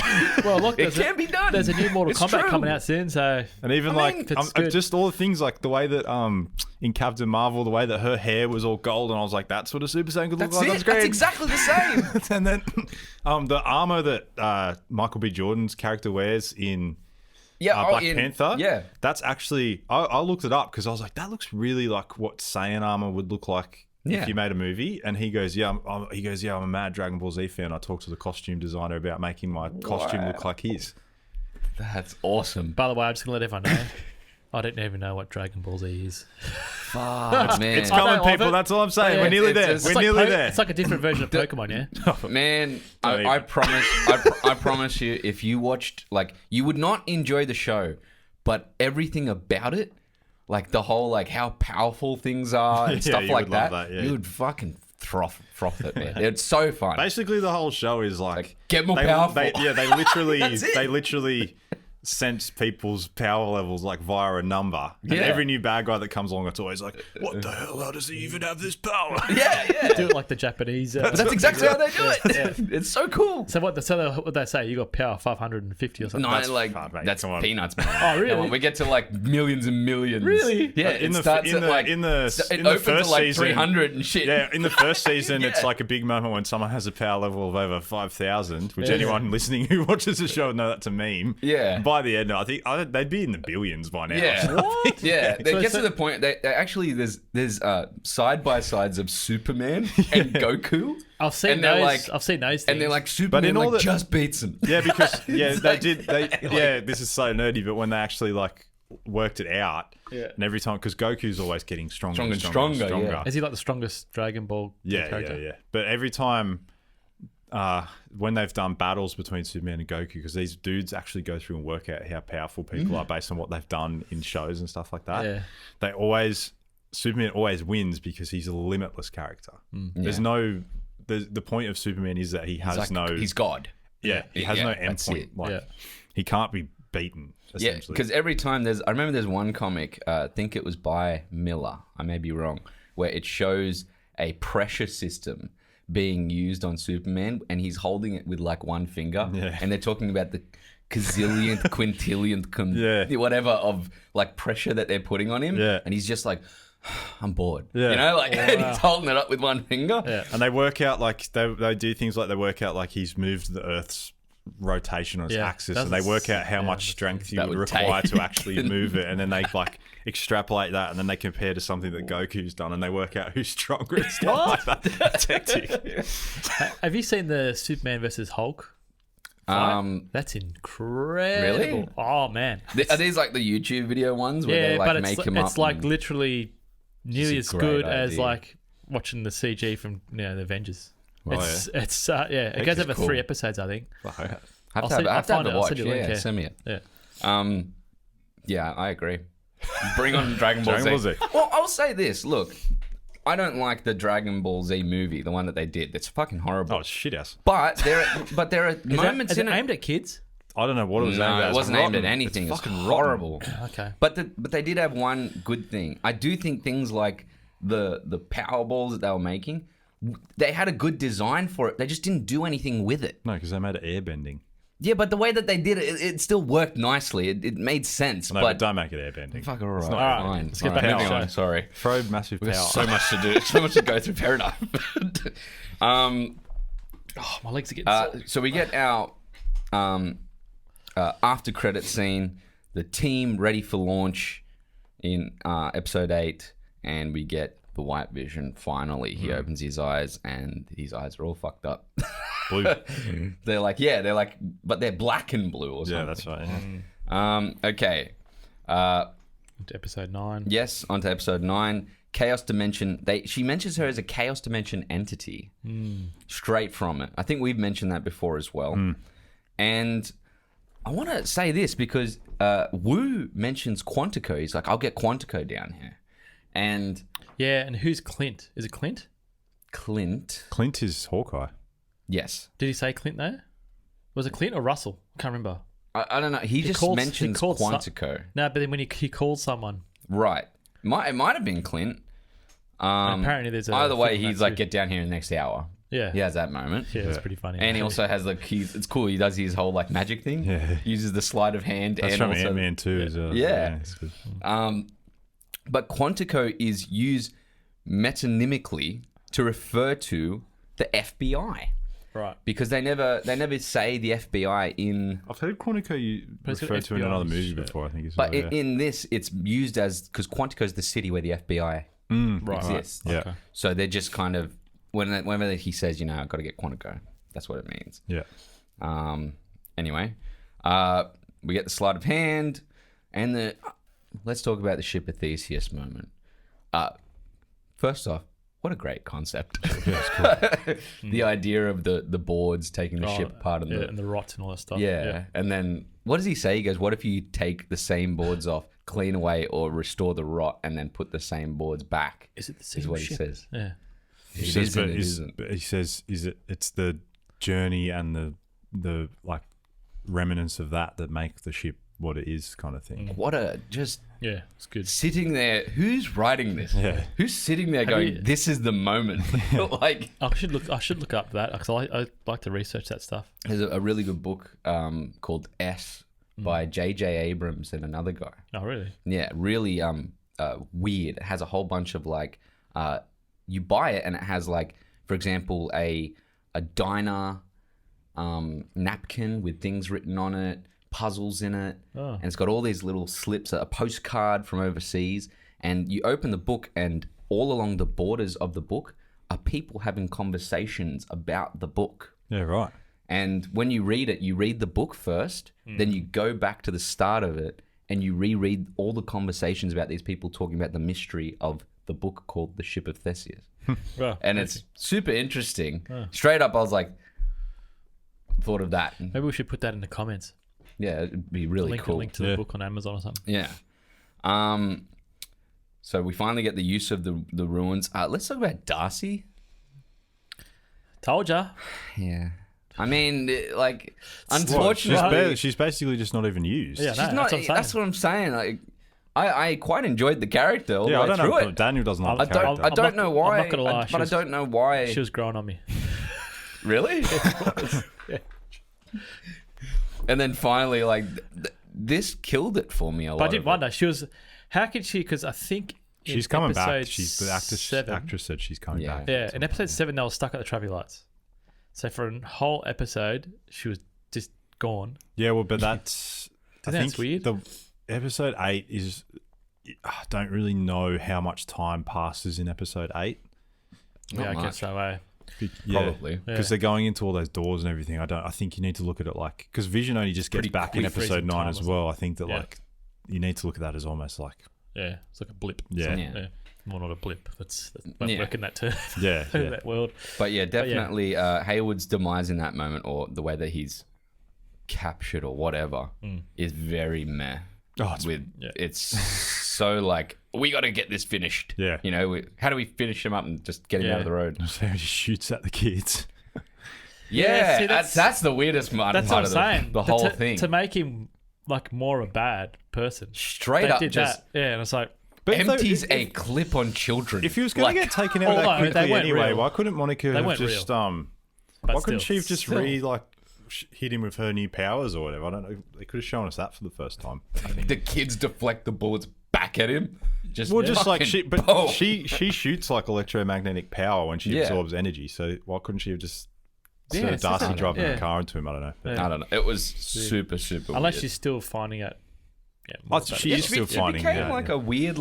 Well, look, It can be done. There's a new Mortal It's Kombat true. coming out soon, so And even just all the things like the way that in Captain Marvel, the way that her hair was all gold, and I was like, that's what a Super Saiyan could look That's like. it. That's great. That's exactly the same. And then the armor that Michael B. Jordan's character wears in Black Panther. Yeah. That's actually, I looked it up because I was like, that looks really like what Saiyan armor would look like if you made a movie. And he goes, I'm a mad Dragon Ball Z fan. I talked to the costume designer about making my costume look like his. That's awesome. by the way, I'm just gonna let everyone know. I don't even know what Dragon Ball Z is. Fuck, man. It's I coming, know of people. it. That's all I'm saying. Yeah, We're nearly there. it's We're like nearly there. It's like a different version of Pokemon, yeah? Man, Don't I even. promise. I promise you, if you watched, like, you would not enjoy the show, but everything about it, like the whole, like, how powerful things are and stuff you like would love that, that, yeah. you would fucking froth it, man. It's so fun. Basically, the whole show is like get more powerful. They literally, That's it. they literally sense people's power levels like via a number. And Yeah. every new bad guy that comes along, it's always like, what the hell? How does he even have this power? yeah. Do it like the Japanese. But that's exactly how they do it. It's so cool. So what they say? You got power 550 or something. No, That's like fun, mate. that's Come on. peanuts, man. Oh, really? Come on, we get to like millions and millions. Really? Yeah. In it the- starts in at the- like in the- it in the opens first at like season- 300 and shit. Yeah, in the first season, it's Yeah. like a big moment when someone has a power level of over 5,000, which anyone listening who watches the show would know that's a meme. Yeah. By the end, I think they'd be in the billions by now. Yeah. What? Yeah, So they get it's to the point that actually there's side by sides of Superman and Goku, I've seen And they're those. like- I've seen those things. and they're like Superman in all like the- just beats him. Yeah, because this is so nerdy, but when they actually like worked it out, and every time because Goku's always getting stronger and stronger. yeah. Is he like the strongest Dragon Ball character? Yeah. But every time when they've done battles between Superman and Goku, because these dudes actually go through and work out how powerful people are based on what they've done in shows and stuff like that. Yeah. Superman always wins because he's a limitless character. There's no the point of Superman is that he has He's God. he has no that's endpoint. it. Like he can't be beaten. Yeah, Essentially. because every time I remember there's one comic, I think it was by Miller, I may be wrong, where it shows a pressure system being used on Superman and he's holding it with like one finger and they're talking about the gazillionth, quintillionth, whatever of like pressure that they're putting on him and he's just like, I'm bored. You know, like and he's holding it up with one finger. And they work out like they do things like they work out like he's moved the Earth's rotation on its Yeah, axis, and they work out how much strength you would require to actually move it, and then they like extrapolate that, and then they compare to something that Goku's done, and they work out who's stronger and stuff like that. That's hectic. Have you seen the Superman versus Hulk? That's incredible. Really? Oh man, Are these like the YouTube video ones where they like make them up? It's like literally nearly as good as idea. like watching the CG from the Avengers. Oh, It goes over cool. 3 episodes, I think. I I'll have to find it. I'll watch. send you a link, Yeah, send me it. Yeah. Yeah, I agree. Bring on Dragon Ball Dragon Z. Ball Z. Well, I'll say this. Look, I don't like the Dragon Ball Z movie, the one that they did. It's fucking horrible. Oh, it's shit ass. But there are moments Is it in it. aimed at kids? I don't know what it was aimed No, at. it wasn't aimed at anything. It's It's fucking horrible. Okay. But they did have one good thing. I do think things like the power balls that they were making, they had a good design for it. They just didn't do anything with it. No, because they made it airbending. Yeah, but the way that they did it, it still worked nicely. It made sense. No, but don't make it airbending. fuck, all right, not fine. Let's get All right, back to moving the on. show. Sorry. Throw massive power. So much to do. So much to go through. Fair enough. Oh, my legs are getting sore. So we get our after credit scene. The team ready for launch in episode 8, and we get the White Vision. Finally, he opens his eyes, and his eyes are all fucked up. Blue. they're like, but they're black and blue or something. Yeah, that's right. Yeah. Okay. To episode 9. Yes, on to episode 9. Chaos Dimension. She mentions her as a Chaos Dimension entity. Straight from it. I think we've mentioned that before as well. And I want to say this because Wu mentions Quantico. He's like, I'll get Quantico down here. And Yeah, and who's Clint? Is it Clint? Clint. Clint is Hawkeye. Yes. Did he say Clint though? Was it Clint or Russell? Can't remember. I don't know. He just mentions Quantico. No, but then when he called someone. Right. It might have been Clint. Apparently there's a either way, thing he's that like, too. get down here in the next hour. Yeah. He has that moment. Yeah, it's pretty funny. And he also has like it's cool. He does his whole like magic thing. Yeah. Uses the sleight of hand. That's and from also, Ant-Man too. As well. Yeah. It's good. But Quantico is used metonymically to refer to the FBI Right. because they never say the FBI in. I've heard Quantico But it's got referred to in FBI another movie shit. before, I think. As But well, yeah. in this, it's used as because Quantico is the city where the FBI Right. exists. Yeah. Okay. So they're just kind of whenever he says, I've got to get Quantico. That's what it means. Yeah. Anyway, we get the sleight of hand, and let's talk about the ship of Theseus moment. First off, what a great concept! The idea of the boards taking the ship apart and the rot and all that stuff. yeah, and then what does he say? He goes, "What if you take the same boards off, clean away, or restore the rot, and then put the same boards back?" Is it the same Is what ship? he says. Yeah. He It says, is and it isn't. but he says, it's the journey and the like remnants of that make the ship what it is, kind of thing. What a just Yeah, it's good. sitting there. Who's writing this? Yeah. Who's sitting there going, you- "This is the moment." Like, I should look up that because I like to research that stuff. there's a really good book called S by J.J. Abrams and another guy. Oh, really? Yeah, really weird. It has a whole bunch of like, you buy it and it has like, for example, a diner napkin with things written on it, puzzles in it, and it's got all these little slips, a postcard from overseas, and you open the book and all along the borders of the book are people having conversations about the book. Yeah, right. And when you read it, you read the book first, then you go back to the start of it and you reread all the conversations about these people talking about the mystery of the book called The Ship of Theseus. Well, And it's super interesting. Straight up, I was like, thought of that. maybe we should put that in the comments. Yeah, it'd be really cool. Link to the book on Amazon or something. Yeah. So we finally get the use of the ruins. Let's talk about Darcy. Told ya. Yeah. I mean, like, unfortunately, She's basically just not even used. Yeah, she's no, not. that's what I'm saying. That's what I'm saying. Like, I quite enjoyed the character all the Yeah, way I don't through know. it. Daniel doesn't like I the don't. character. I don't know why. I'm not gonna lie, but I don't know why. She was growing on me. Really? Yeah. And then finally, like, this killed it for me a lot. But I did of wonder. She was. How could she? Because I think in She's coming back. episode She's the actress said she's coming Yeah. back. Yeah, in episode 7, they were stuck at the traffic lights. So for a whole episode, she was just gone. Yeah, well, but that's... I think that's weird. The episode 8 is... I don't really know how much time passes in episode 8. Yeah, I guess so, eh? Probably. Because they're going into all those doors and everything. I think you need to look at it like... Because Vision only just gets Pretty back in quick episode 9 time, as wasn't well. I think that, like, you need to look at that as almost like... Yeah, it's like a blip. Yeah. Yeah. Well, not a blip. That's won't work in that term. Yeah. in that world. But yeah, definitely Hayward's demise in that moment, or the way that he's captured or whatever, is very meh. Oh, It's so like, we got to get this finished. Yeah. You know, how do we finish him up and just get him out of the road? So he just shoots at the kids. Yeah, see, that's the weirdest part That's what I'm saying. the whole thing. To make him like more a bad person. Straight They up did just that. Yeah, and it's like... But empties a clip on children. If he was going to get taken out that Although they quickly weren't anyway, real. why couldn't Monica They have weren't just... But why couldn't she have just still. hit him with her new powers or whatever? I don't know. They could have shown us that for the first time. the kids deflect the bullets back at him. Just Well, just like boom. she shoots like electromagnetic power when she absorbs energy. So why couldn't she have just sort of Darcy driving the car into him? I don't know. I don't know. It was super Unless weird. she's still finding out. She is still finding It became out. like a weird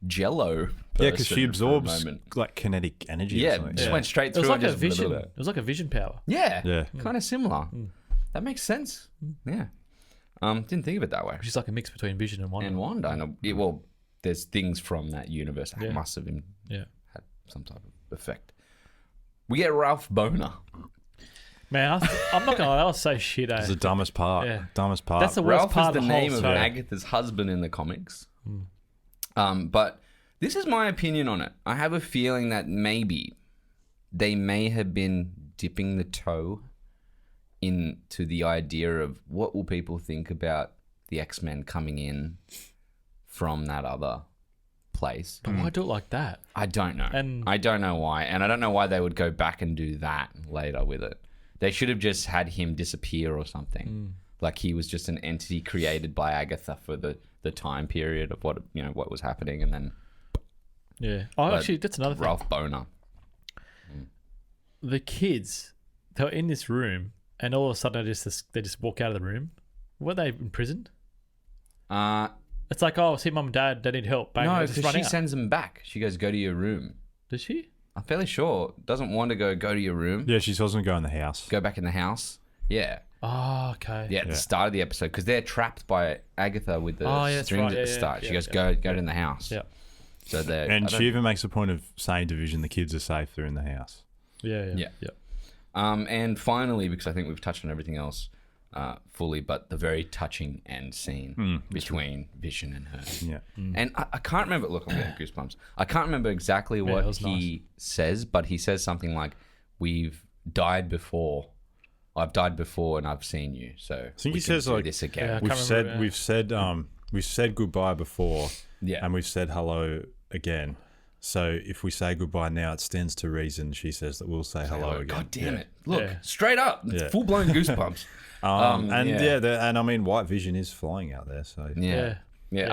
Jello. Yeah, because she person for a absorbs moment. like kinetic energy. Yeah, or something. just went straight It through. was like and a just vision. It was like a vision power. Yeah, Yeah. kind of similar. That makes sense. Yeah, didn't think of it that way. Which is like a mix between Vision and Wanda. And Wanda, well, there's things from that universe that must have Yeah. had some type of effect. We get Ralph Boner. Man, I'm not gonna lie, that was so shit. It's the dumbest part. Yeah. Dumbest part. That's the worst Ralph part is of the the name whole of show. Agatha's husband in the comics. But this is my opinion on it. I have a feeling that maybe they may have been dipping the toe into the idea of what will people think about the X-Men coming in from that other place. But why do it like that? I don't know. And- I don't know why. And I don't know why they would go back and do that later with it. They should have just had him disappear or something. Like he was just an entity created by Agatha for the time period of what was happening, and then Yeah. Oh, actually, that's another thing. Ralph Boner. The kids, they were in this room, and all of a sudden they just walk out of the room. Were they imprisoned? It's like, oh, see, mum and dad, they need help. Bang, No, they just because run she out. sends them back. She goes, go to your room. Does she? I'm fairly sure. Doesn't want to go to your room. Yeah, she's supposed to go in the house. Go back in the house. Yeah. Oh, okay. Yeah, at the start of the episode, because they're trapped by Agatha with the that's strings right. at the Yeah, start. yeah, She goes, yeah. go in the house. Yeah. So they're... And she even makes a point of saying to Vision, the kids are safe, they're in the house. Yeah. And finally, because I think we've touched on everything else fully, but the very touching end scene between Vision and her. Yeah. And I can't remember. Look, I'm getting goosebumps. I can't remember exactly what it was he says, but he says something like, "We've died before. I've died before, and I've seen you. So I think we he can says do like this again." Yeah. I we've said goodbye before, Yeah. and we've said hello again. So if we say goodbye now, it stands to reason. She says that we'll say hello again. God damn Yeah. it! Look, Yeah. straight up, Yeah. full blown goosebumps. And I mean, White Vision is flying out there. So Yeah.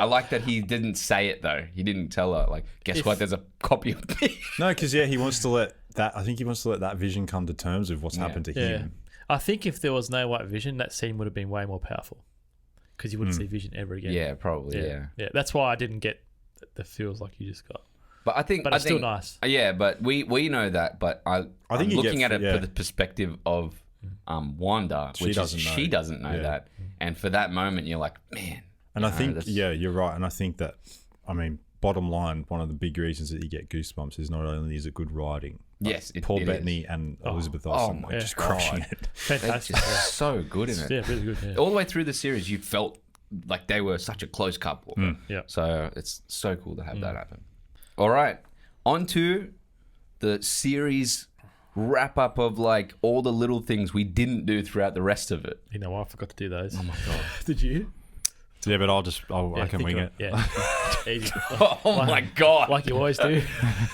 I like that he didn't say it though. He didn't tell her, like, guess what? There's a copy of me. no, because he wants to let that. I think he wants to let that Vision come to terms with what's happened to Yeah. him. I think if there was no White Vision, that scene would have been way more powerful. Because you wouldn't see Vision ever again. Yeah, probably. Yeah. Yeah. That's why I didn't get the feels like you just got. But I think, But it's still nice. Yeah, but we know that. But I'm think you looking get- at it yeah. for the perspective of Wanda, She which doesn't is know. she doesn't know Yeah. that, and for that moment, you're like, man. And I think, that's- you're right. And I think that, I mean, bottom line, one of the big reasons that you get goosebumps is not only is it good writing. but Yes, Paul it Bettany is. and Elizabeth Olsen my are just God. crushing it. They're Fantastic. just so good in it. Yeah, really good. Yeah. All the way through the series, you felt like they were such a close couple. Yeah. So it's so cool to have that happen. All right, on to the series wrap up of like all the little things we didn't do throughout the rest of it. You know what? I forgot to do those. Oh my God. Did you? Yeah, but I can think wing of it. Yeah. Easy. Oh my God. Like you always do.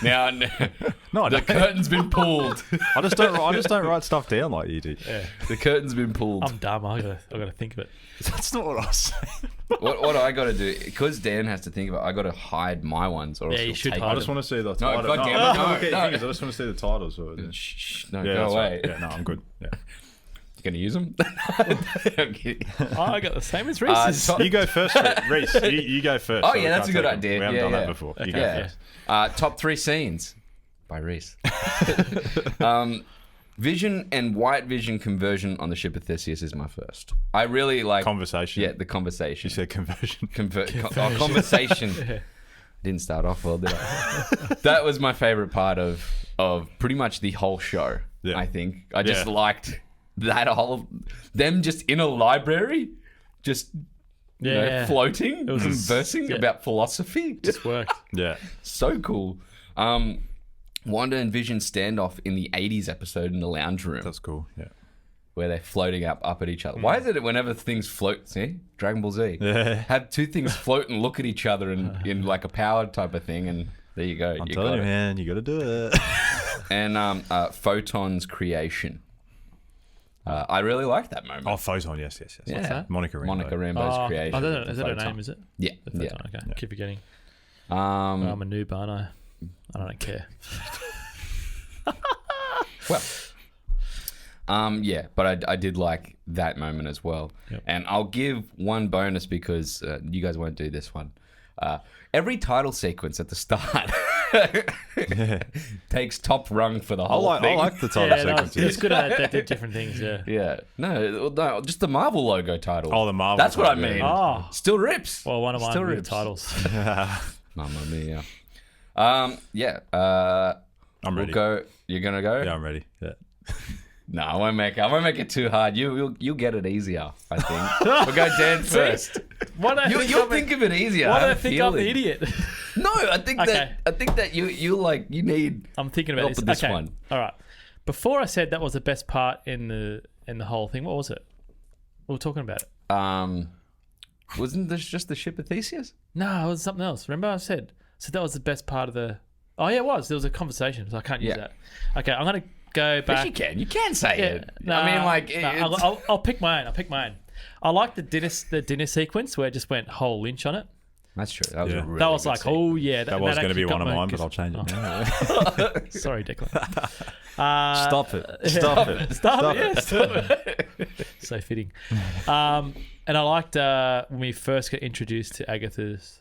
Now, No, I the don't. curtain's been pulled. I just don't write stuff down like you do. Yeah. The curtain's been pulled. I'm dumb. I gotta think of it. That's not what I was saying. What I got to do, because Dan has to think about it, I got to hide my ones. Or else Yeah, you he'll should take hide I them. just want to see the No, title. God damn it, no, okay, no. I just want to see the titles. Shh, no, Yeah, go that's away. right. Yeah, no, I'm good. Yeah. Gonna use them? I'm kidding. I got the same as Reese's. You go first, Reece. You go first. Oh, so we yeah, that's a can't good take idea. We haven't Yeah, done yeah. that before. You go Yeah. first. Top 3 scenes by Reece. Vision and White Vision conversion on the ship of Theseus is my first. I really like... Conversation. Yeah, the conversation. You said conversion. Conversation. Didn't start off well, did I? That was my favorite part of pretty much the whole show. Yeah. I think I just liked that whole them just in a library, just you know, floating, conversing about philosophy. Just worked. Yeah. So cool. Wanda and Vision standoff in the 80s episode in the lounge room. That's cool. Yeah. Where they're floating up at each other. Why is it that whenever things float, see, Dragon Ball Z, Yeah. have two things float and look at each other in like a power type of thing, and there you go. I'm telling you, man, you got to do it. And Photon's creation. I really like that moment. Oh, Photon, yes. Yeah. that? Monica Rambeau. Monica Rambeau's creation. I don't know. of the Is that her photon. name, is it? Yeah. The Yeah. Photon, okay. Keep forgetting. Um, I'm a noob, aren't I? I don't care. yeah, but I did like that moment as well. Yep. And I'll give one bonus because you guys won't do this one. Every title sequence at the start takes top rung for the whole thing. I like the title Yeah, no, sequences. it's good that they did different things, yeah. Yeah. No, just the Marvel logo title. Oh, the Marvel That's what I title, mean. yeah. Oh. Still rips. Well, one of Still mine were the rips. titles. Mamma mia. Yeah. I'm ready. We'll go. You're gonna go? Yeah, I'm ready. Yeah. No, I won't make it too hard. You'll get it easier, I think. We'll go Dan first. You'll think of it easier. Why I do I have a think I'm the feeling. idiot? No, I think Okay. that you need. I'm thinking about help this. with this Okay. one. All right. Before I said that was the best part in the whole thing, what was it? We were talking about it. Wasn't this just the ship of Theseus? No, it was something else. Remember I said that was the best part of the... Oh, yeah, it was. There was a conversation, so I can't use Yeah. that. Okay, I'm going to go back... Yes, you can. You can say Yeah, it. no, I mean, like... no, I'll pick my own. I like the dinner sequence where it just went whole lynch on it. That's true. That was a really That was good like, scene. oh, yeah. That was going to actually be got one of my- mine, but I'll change it now. Sorry, Declan. Stop it. Stop it. Stop it. Stop it. So fitting. And I liked when we first got introduced to Agatha's,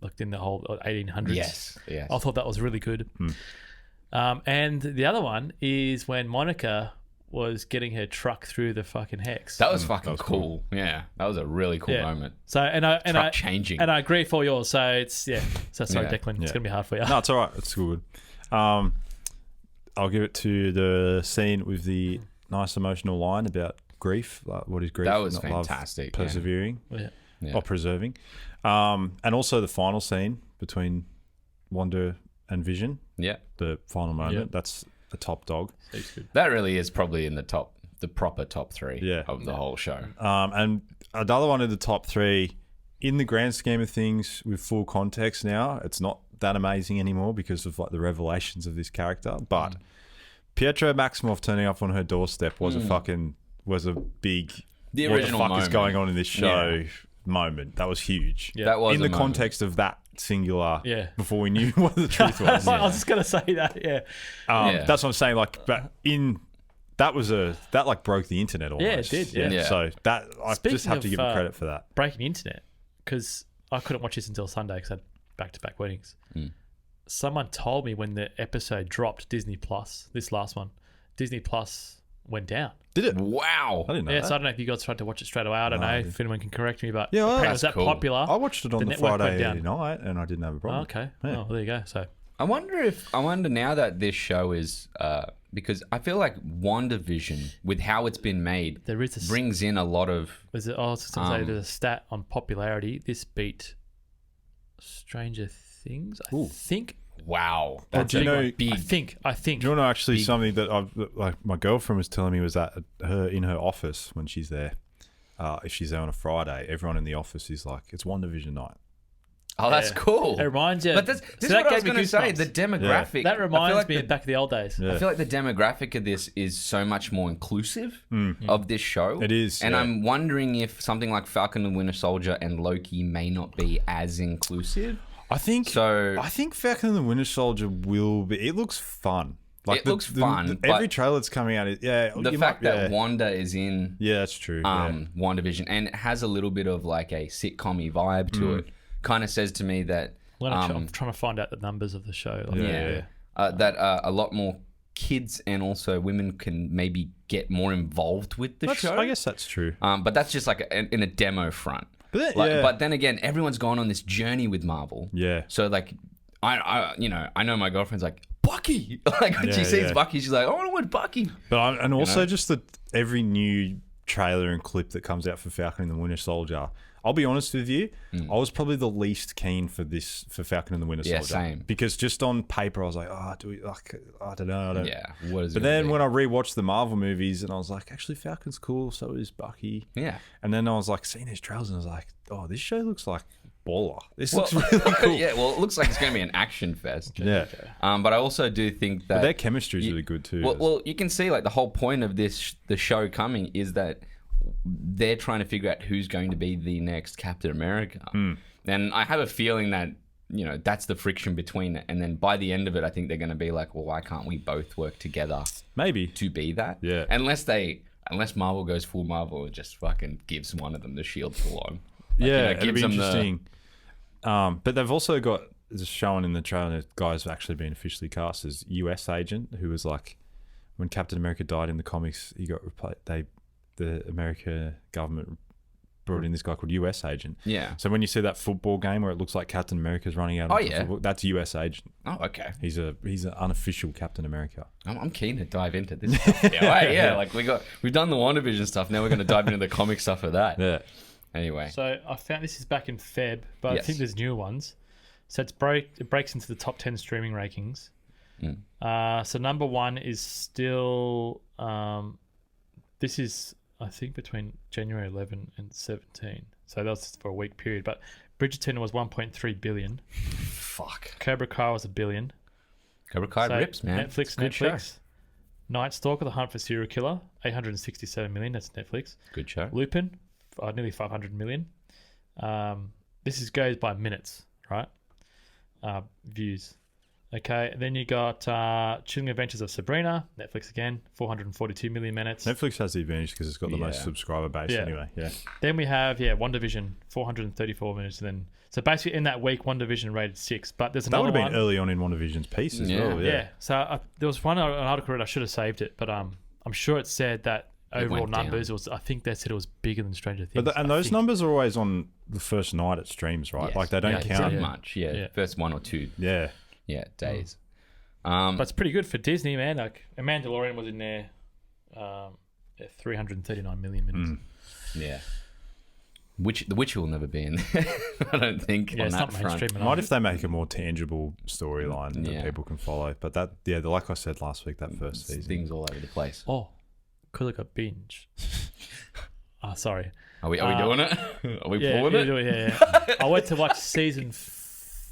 like in the whole 1800s. Yes. I thought that was really good. And the other one is when Monica was getting her truck through the fucking hex. That was fucking cool. Yeah, that was a really cool moment. So I changing. And I agree for yours. So it's So sorry, Yeah. Declan. It's gonna be hard for you. No, it's all right. It's good. I'll give it to the scene with the nice emotional line about grief. Like, what is grief? That was Not love, fantastic, yeah. persevering Yeah. or preserving. And also the final scene between Wanda and Vision, Yeah, the final moment. Yep. That's the top dog. It's good. that really is probably in the proper top 3 Yeah. of the whole show. And another one of the top 3, in the grand scheme of things, with full context now, it's not that amazing anymore because of like the revelations of this character. But Pietro Maximoff turning up on her doorstep was a big The what original the fuck is moment. going on in this show moment. That was huge. Yeah. That was in a the moment. context of that singular. Yeah. Before we knew what the truth was. I was just gonna say that. Yeah. Yeah. That's what I'm saying. Like, but that like broke the internet almost. Yeah, it did, yeah. So that I Speaking just have to of, give him credit for that. Breaking internet, because I couldn't watch this until Sunday because I had back-to-back weddings. Someone told me when the episode dropped Disney Plus, this last one, Disney Plus went down. Did it? Wow. I didn't know Yeah, that. so I don't know if you guys tried to watch it straight away. I don't know if anyone can correct me, but Yeah, well, apparently it was that's that cool. popular. I watched it on the network went Friday down. night, and I didn't have a problem. Oh, okay. Yeah. Oh, there you go. So I wonder now that this show is because I feel like WandaVision, with how it's been made, there is a brings in a lot of was it? Oh, I was just going to say there's a stat on popularity. This beat Stranger Things. I think. wow. But do you know? big. I think. Do you know actually something that like my girlfriend was telling me was that in her office when she's there, if she's there on a Friday, everyone in the office is like, it's WandaVision night. Oh, that's cool. It reminds you. But this is that what I was gave me going to say. goosebumps. The demographic. That I reminds feel like me of back in the old days. Yeah. I feel like the demographic of this is so much more inclusive of this show. It is, And yeah. I'm wondering if something like Falcon and Winter Soldier and Loki may not be as inclusive. I think So- Falcon and the Winter Soldier will be. It looks fun. Like it looks fun. Every trailer that's coming out, the fact that Wanda is in, that's true. WandaVision, and it has a little bit of like a sitcom-y vibe to it, kind of says to me that I'm trying to find out the numbers of the show. That a lot more kids and also women can maybe get more involved with the show. I guess that's true. But that's just like in a demo front. But then again, everyone's gone on this journey with Marvel. Yeah. So like, I know my girlfriend's like, Bucky. Like when she sees Bucky, she's like, I want to watch Bucky. But also just every new trailer and clip that comes out for Falcon and the Winter Soldier. I'll be honest with you, I was probably the least keen for Falcon and the Winter Soldier. Yeah, same. Because just on paper, I was like, I don't know. Yeah, what is it? But then when I rewatched the Marvel movies, and I was like, actually, Falcon's cool, so is Bucky. Yeah. And then I was like, seeing these trailers, and I was like, oh, this show looks like baller. This looks really cool. Yeah, well, it looks like it's going to be an action fest. Yeah. But I also do think that... But their chemistry is really good too. Well, you can see like the whole point of the show coming is that they're trying to figure out who's going to be the next Captain America. And I have a feeling that, that's the friction between it. And then by the end of it, I think they're going to be like, well, why can't we both work together? Maybe. To be that? Yeah. Unless Marvel goes full Marvel and just fucking gives one of them the shield full on. It'd be interesting. But they've also got, just showing in the trailer, guys have actually been officially cast as US agent, who was like, when Captain America died in the comics, he got replaced. The American government brought in this guy called US agent. Yeah. So when you see that football game where it looks like Captain America's running out, football, that's US agent. Oh, okay. He's an unofficial Captain America. I'm keen to dive into this stuff. Like we've done the WandaVision stuff. Now we're going to dive into the comic stuff of that. Yeah. Anyway. So I found this is back in Feb, but I think there's newer ones. So it breaks into the top 10 streaming rankings. So number one is still this is, I think, between January 11 and 17. So that was for a week period. But Bridgerton was 1.3 billion. Fuck. Cobra Kai was $1 billion. Cobra Kai rips, man. Netflix. Show. Night Stalker: The Hunt for Serial Killer, 867 million. That's Netflix. Good show. Lupin, nearly 500 million. This goes by minutes, right? Views. Okay, then you got Chilling Adventures of Sabrina, Netflix again, 442 million minutes. Netflix has the advantage because it's got the most subscriber base anyway. Yeah. Then we have WandaVision, 434 minutes. And then so basically in that week, WandaVision rated 6. But there's another one. That would have been early on in WandaVision's piece as well. Yeah. So there was an article read, I should have saved it, but I'm sure it said that overall numbers I think they said it was bigger than Stranger Things. But those numbers are always on the first night it streams, right? Yes. Like they don't count much. Yeah. First 1 or 2. Yeah. Yeah, days. But it's pretty good for Disney, man. Like, A Mandalorian was in there, 339 million minutes. Yeah. The Witcher will never be in there, I don't think, on that front. Might if they make a more tangible storyline that people can follow. But like I said last week, that first season. Things all over the place. Oh, could look a binge. Sorry. Are we doing it? Are we pulling it? Yeah. I went to watch season 4.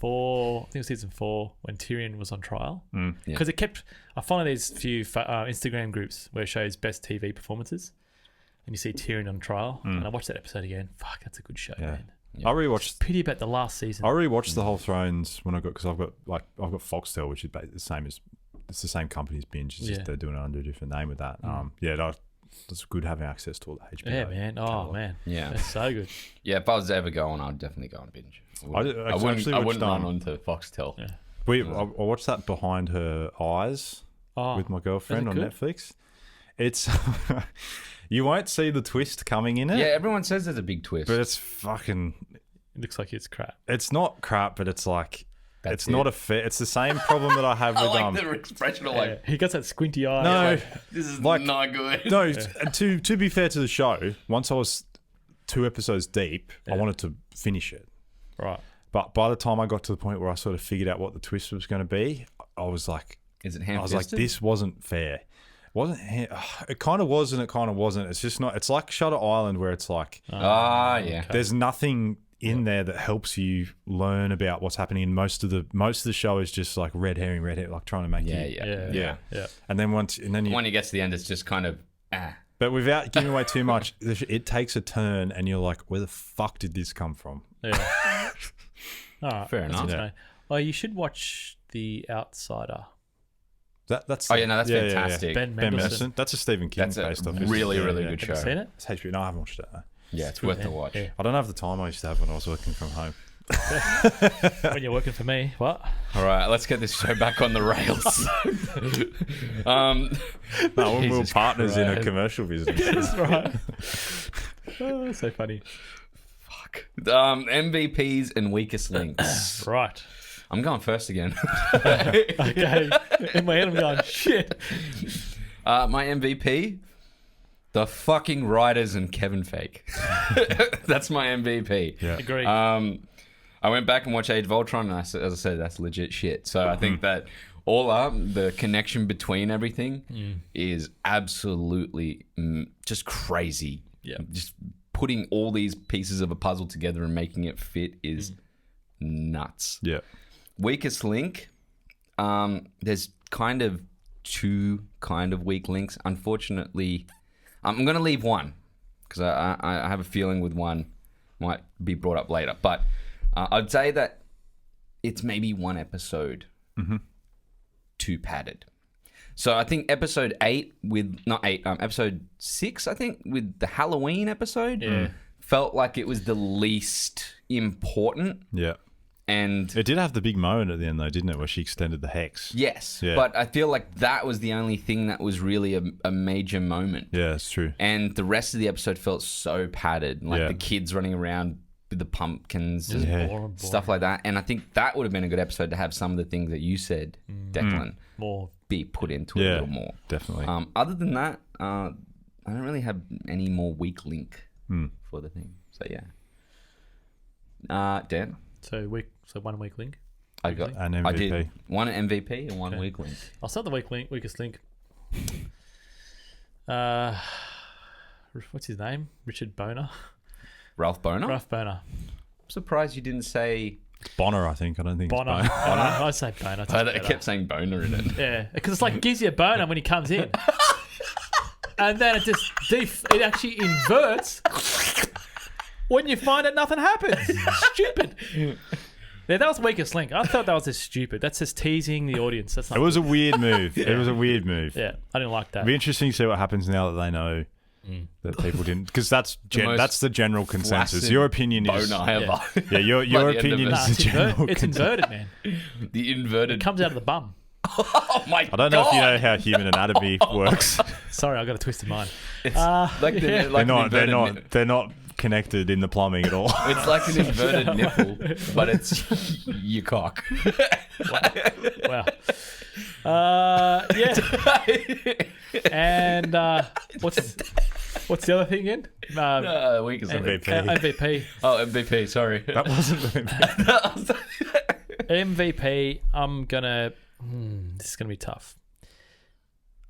I think it was season 4 when Tyrion was on trial. Because I follow these few Instagram groups where it shows best TV performances, and you see Tyrion on trial. And I watched that episode again. Fuck, that's a good show, man. I rewatched. Pity about the last season. I rewatched the whole Thrones when because I've got Foxtel, which is the same as it's the same company as Binge. It's just they're doing it under a different name with that. It's good having access to all the HBO. Yeah, man. Oh, man. Yeah. That's so good. Yeah, if I was ever going, I'd definitely go on Binge. I wouldn't run onto Foxtel. Yeah. I watched that Behind Her Eyes with my girlfriend on Netflix. It's you won't see the twist coming in it. Yeah, everyone says there's a big twist, but it's fucking. It looks like it's crap. It's not crap, but it's like. Not a fair. It's the same problem that I have with I like the expression of he got that squinty eye. No, this is not good. No, to be fair to the show, once I was 2 episodes deep, I wanted to finish it. Right. But by the time I got to the point where I sort of figured out what the twist was going to be, I was like, "Is it ham-fisted?" I was like, "This wasn't fair." It kind of was and it kind of wasn't. It's just not. It's like Shutter Island, where it's like, there's nothing in there that helps you learn about what's happening. And most of the show is just like red herring, like trying to make yeah. And then when you get to the end, it's just kind of But without giving away too much, it takes a turn, and you're like, where the fuck did this come from? Yeah. Fair enough. Oh, you should watch The Outsider. That's that's fantastic. Ben Ben Mendelsohn. Mendelsohn. That's a Stephen King That's a based off. really good Have show. you seen it? It's HBO. No, I haven't watched it. No. Yeah, it's worth the watch. Yeah. I don't have the time I used to have when I was working from home. When you're working for me, what? All right, let's get this show back on the rails. No, when we were Jesus partners in a Christ. commercial business. That's right. Oh, so funny. Fuck. MVPs and weakest links. Right. I'm going first again. Okay. In my head, I'm going, shit. My MVP, the fucking writers and Kevin Feige. That's my MVP. Yeah. Agree. I went back and watched Age of Ultron, and as I said, that's legit shit. So I think that all up, the connection between everything is absolutely just crazy. Yeah. Just putting all these pieces of a puzzle together and making it fit is nuts. Yeah. Weakest link, there's kind of two kind of weak links. Unfortunately, I'm going to leave one because I have a feeling with one might be brought up later. But I'd say that it's maybe one episode too padded. So I think episode 6, I think, with the Halloween episode, felt like it was the least important. Yeah. And It did have the big moment at the end, though, didn't it? Where she extended the hex. yes, Yeah. but I feel like that was the only thing that was really a major moment. Yeah, it's true. And the rest of the episode felt so padded. Like Yeah. the kids running around with the pumpkins Just and boring. stuff like that. And I think that would have been a good episode to have some of the things that you said, Declan, More. be put into a Yeah. little more. Definitely. Other than that, I don't really have any more weak link for the thing. So yeah. Dan, So one weak link. I got. An I MVP. did one MVP and one Okay. weak link. I'll start the weakest link. What's his name? Richard Boner. Ralph Boner. Ralph Boner. Oh. I'm surprised you didn't say. It's Bonner, I think. I don't think Bonner. it's Bonner. I say Boner. I kept saying Boner in it. Yeah, because it's like it gives you a boner when he comes in, and then it just it actually inverts when you find that nothing happens. Stupid. Yeah, that was weakest link. I thought that was just stupid. That's just teasing the audience. That's not. It was a weird move. It was a weird move. Yeah, I didn't like that. It'd be interesting to see what happens now that they know that people didn't. Because that's the general consensus. flaccid Your opinion is... Boner ever. Yeah, your By the end opinion of it. Nah, is the general it's consensus. inverted, man. The inverted. It comes out of the bum. Oh my god! I don't know if you know how human anatomy works. Sorry, I got a twisted mind. It's like the yeah. like They're not connected in the plumbing at all. It's like an inverted nipple, but it's your cock. Wow. Yeah. And what's the other thing again? Weakest MVP. MVP. Oh, MVP. Sorry. That wasn't the MVP. I'm gonna. This is gonna be tough.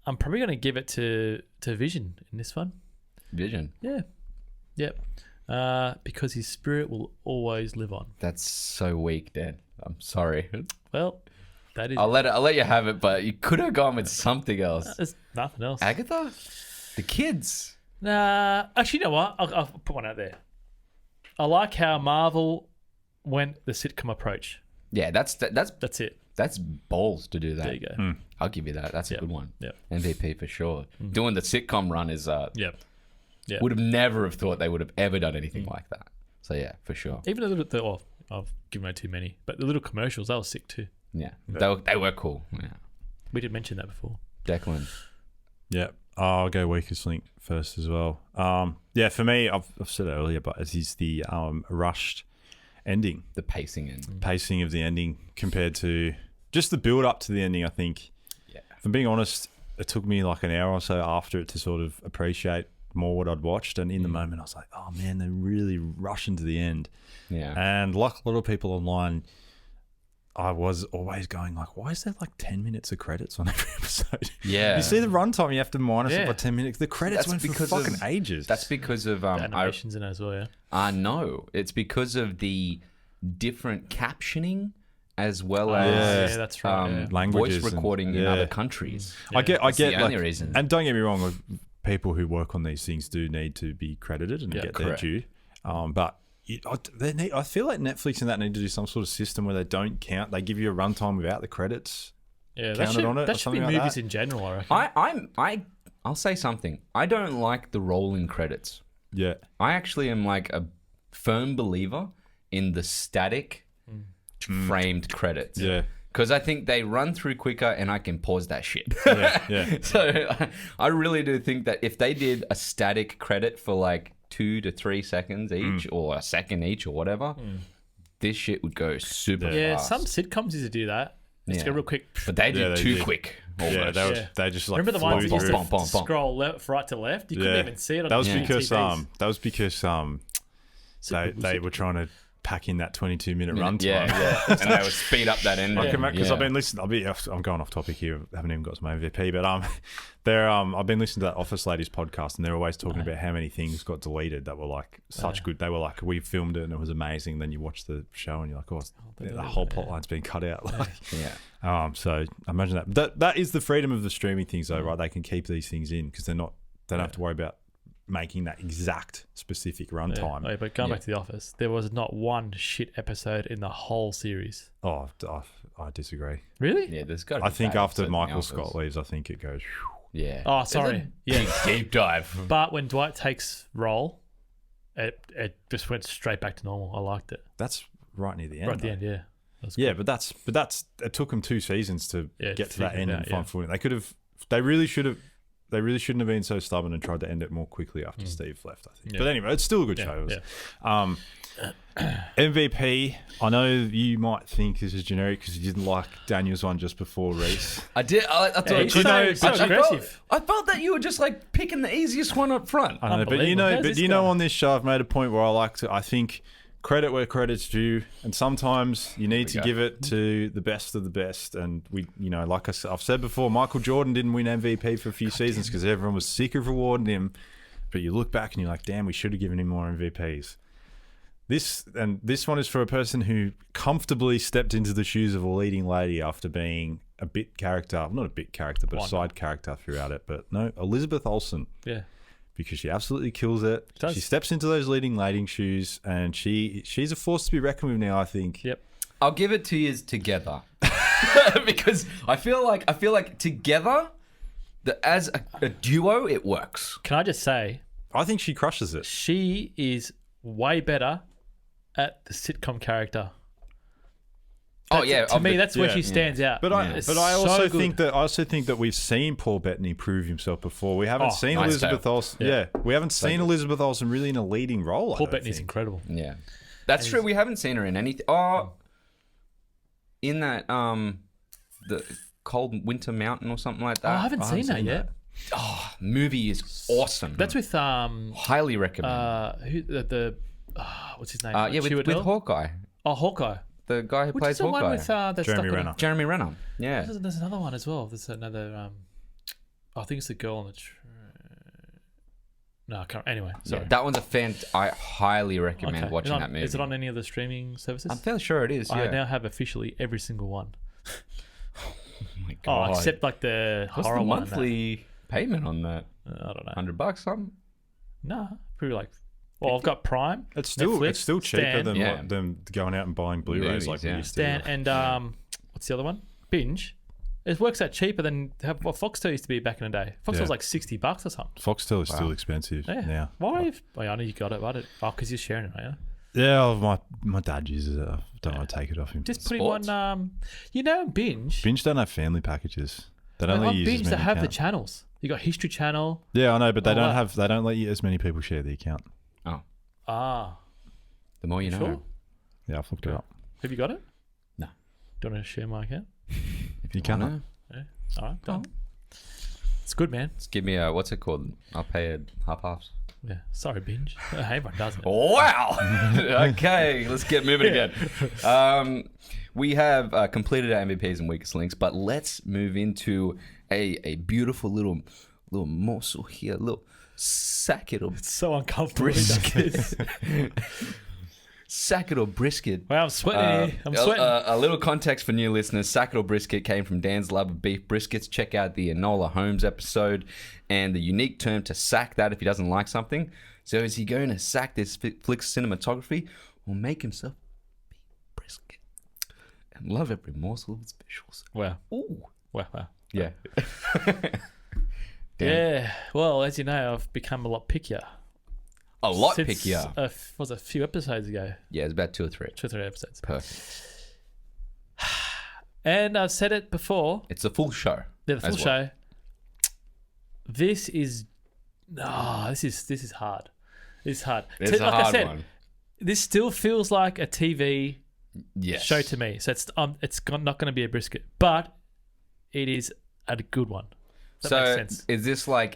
I'm probably gonna give it to Vision in this one. Vision. Yeah. Yep. Because his spirit will always live on. That's so weak, Dan. I'm sorry. Well, that is. I'll let you have it, but you could have gone with something else. There's nothing else. Agatha, the kids. Nah. Actually, you know what? I'll put one out there. I like how Marvel went the sitcom approach. Yeah, that's it. That's balls to do that. There you go. I'll give you that. That's a good one. Yep. MVP for sure. Doing the sitcom run is Yep. Yeah. would have never have thought they would have ever done anything like that. So yeah, for sure. Even a little bit. Oh, I've given away too many. But the little commercials, they were sick too. Yeah, they were cool. Yeah, We did mention that before. Declan. Yeah, I'll go weakest link first as well. Yeah, for me, I've said it earlier, but it is the rushed ending, The pacing and pacing of the ending compared to just the build up to the ending. I think, if I'm being honest, it took me like an hour or so after it to sort of appreciate more what I'd watched, and in the moment I was like, oh man, they're really rushing to the end. yeah. And like a lot of people online, I was always going like, why is there like 10 minutes of credits on every episode? Yeah. You see the runtime, you have to minus it Yeah. by 10 minutes. The credits That's went for because fucking of- ages. That's because of The animations in it as well, yeah. no, it's because of the different captioning as well yeah. as Yeah, that's right. yeah. Languages voice and- recording in yeah. other countries. I get That's the only like, reason. and don't get me wrong, people who work on these things do need to be credited and get correct. their due. But I feel like Netflix and that need to do some sort of system where they don't count. They give you a runtime without the credits. Yeah, counted on it. That or should be something like movies that. in general, I reckon. I'll say something. I don't like the rolling credits. Yeah. I actually am like a firm believer in the static framed credits. Yeah. Because I think they run through quicker and I can pause that shit. Yeah. So I really do think that if they did a static credit for like 2 to 3 seconds each or a second each or whatever, this shit would go super fast. Some sitcoms used to do that. Just go real quick. But they did they too did. quick. Yeah, Almost. they just like Remember the ones that flew used through. to scroll right to left? You couldn't even see it on that was the because TVs. they were trying to pack in that 22-minute runtime. Yeah. And they would speed up that end. Because I've been listening. I'm going off topic here. I haven't even got to my MVP, but I've been listening to that Office Ladies podcast, and they're always talking about how many things got deleted that were like such good. They were like, we filmed it and it was amazing. Then you watch the show and you're like, the whole plot line's been cut out. So I imagine that is the freedom of the streaming things, though, right? They can keep these things in because they don't have to worry about making that exact specific runtime. Yeah. But going back to The Office, there was not one shit episode in the whole series. Oh, I disagree. Really? Yeah, there's got. I think after Michael Scott leaves, I think it goes. Yeah. Oh, sorry. Yeah. Deep dive. But when Dwight takes role, it just went straight back to normal. I liked it. That's right near the end. Right at the end, yeah. Yeah, but that's it took them 2 seasons to get to that end and find footing. They really shouldn't have been so stubborn and tried to end it more quickly after Steve left, I think. Yeah. But anyway, it's still a good show. MVP, I know you might think this is generic because you didn't like Daniel's one just before Reece. I did. I thought aggressive. I felt that you were just like picking the easiest one up front. I know, but on this show, I've made a point where I think credit where credit's due, and sometimes you need to give it to the best of the best. And like I've said before, Michael Jordan didn't win MVP for a few seasons because everyone was sick of rewarding him. But you look back and you're like, damn, we should have given him more MVPs. This one is for a person who comfortably stepped into the shoes of a leading lady after being a bit character, not a bit character, but a side character throughout it. But no, Elizabeth Olsen. Yeah. Because she absolutely kills it. She steps into those leading lady shoes, and she's a force to be reckoned with now, I think. Yep. I'll give it 2 years together. Because I feel like together, as a duo, it works. Can I just say, I think she crushes it. She is way better at the sitcom character. To me, that's where she stands out. But I also think that we've seen Paul Bettany prove himself before. We haven't seen Elizabeth Olsen. Yeah, we haven't seen Elizabeth Olsen really in a leading role. Paul Bettany's incredible. Yeah, that's true. We haven't seen her in anything. In that the Cold Winter Mountain or something like that. I haven't seen that yet. Movie is awesome. That's with highly recommend. What's his name? With Hawkeye. Oh, Hawkeye. The guy who plays Hawkeye. One with, Jeremy Renner. Jeremy Renner. Yeah. There's another one as well. There's another. I think it's the girl on the. No, I can't. Anyway, sorry. Yeah, that one's I highly recommend watching that movie. Is it on any of the streaming services? I'm fairly sure it is. I now have officially every single one. Oh my god! Except like the What's horror the one. monthly payment on that? I don't know. $100 something? No, probably like. Well, I've got Prime. It's still cheaper Stan, than going out and buying Blu-rays like we used to. Stan and what's the other one? Binge. It works out cheaper than what Foxtel used to be back in the day. Foxtel was like $60 or something. Foxtel is still expensive now. Why? I know you got it. Why because you're sharing it, right? Yeah, my dad uses it. I don't want to take it off him. Just put him on. Binge. Binge don't have family packages. They don't let you use Binge. as many They have the accounts. channels. You got History Channel. Yeah, I know, but they don't let you as many people share the account. Oh. The more you know. Sure? Yeah, I've looked it up. Have you got it? No. Do you want to share my account? If you can. Yeah. All right, done. It's good, man. Just give me a, what's it called? I'll pay it half-halves. Yeah. Sorry, Binge. Everyone does it. Wow. Okay, let's get moving again. We have completed our MVPs and weakest links, but let's move into a beautiful little morsel here, little sacket of It's so uncomfortable. brisket. Sacket or brisket. Wow, I'm sweating here. I'm sweating. A little context for new listeners. Sacket or brisket came from Dan's love of beef briskets. Check out the Enola Holmes episode and the unique term to sack that if he doesn't like something. So is he going to sack this flick's cinematography or make himself beef brisket and love every morsel of its visuals? Wow. Ooh. Wow. Yeah. Yeah. Well, as you know, I've become a lot pickier. A lot Since, pickier. Was a few episodes ago. Yeah, it's about 2 or 3. 2 or 3 episodes. Perfect. And I've said it before. It's a full show. Yeah, the full as well. show. This is hard. This is hard. It's a hard one. This still feels like a TV Yes. show to me. So it's not going to be a brisket, but it is a good one. Does that make sense? Is this like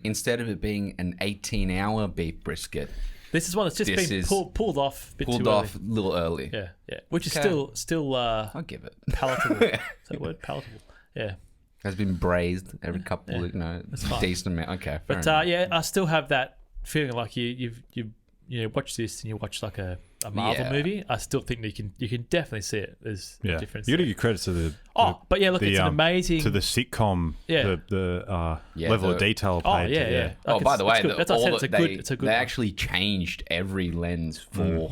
instead of it being an 18-hour beef brisket, This is one that's just been pulled off a bit too a early. little early? Yeah. Which is Okay. still I'll give it. palatable. Is that a word? Palatable. Yeah. Has been braised every couple, fine. decent amount. Okay, But I still have that feeling like you watch this and you watch like a Marvel movie. I still think that you can definitely see it. There's a difference. You got to give credit to the but yeah, look, it's an amazing to the sitcom. Yeah. The level of detail. Oh paid to, yeah. Oh, by the way, that's what I said. It's a good. They one. actually changed every lens for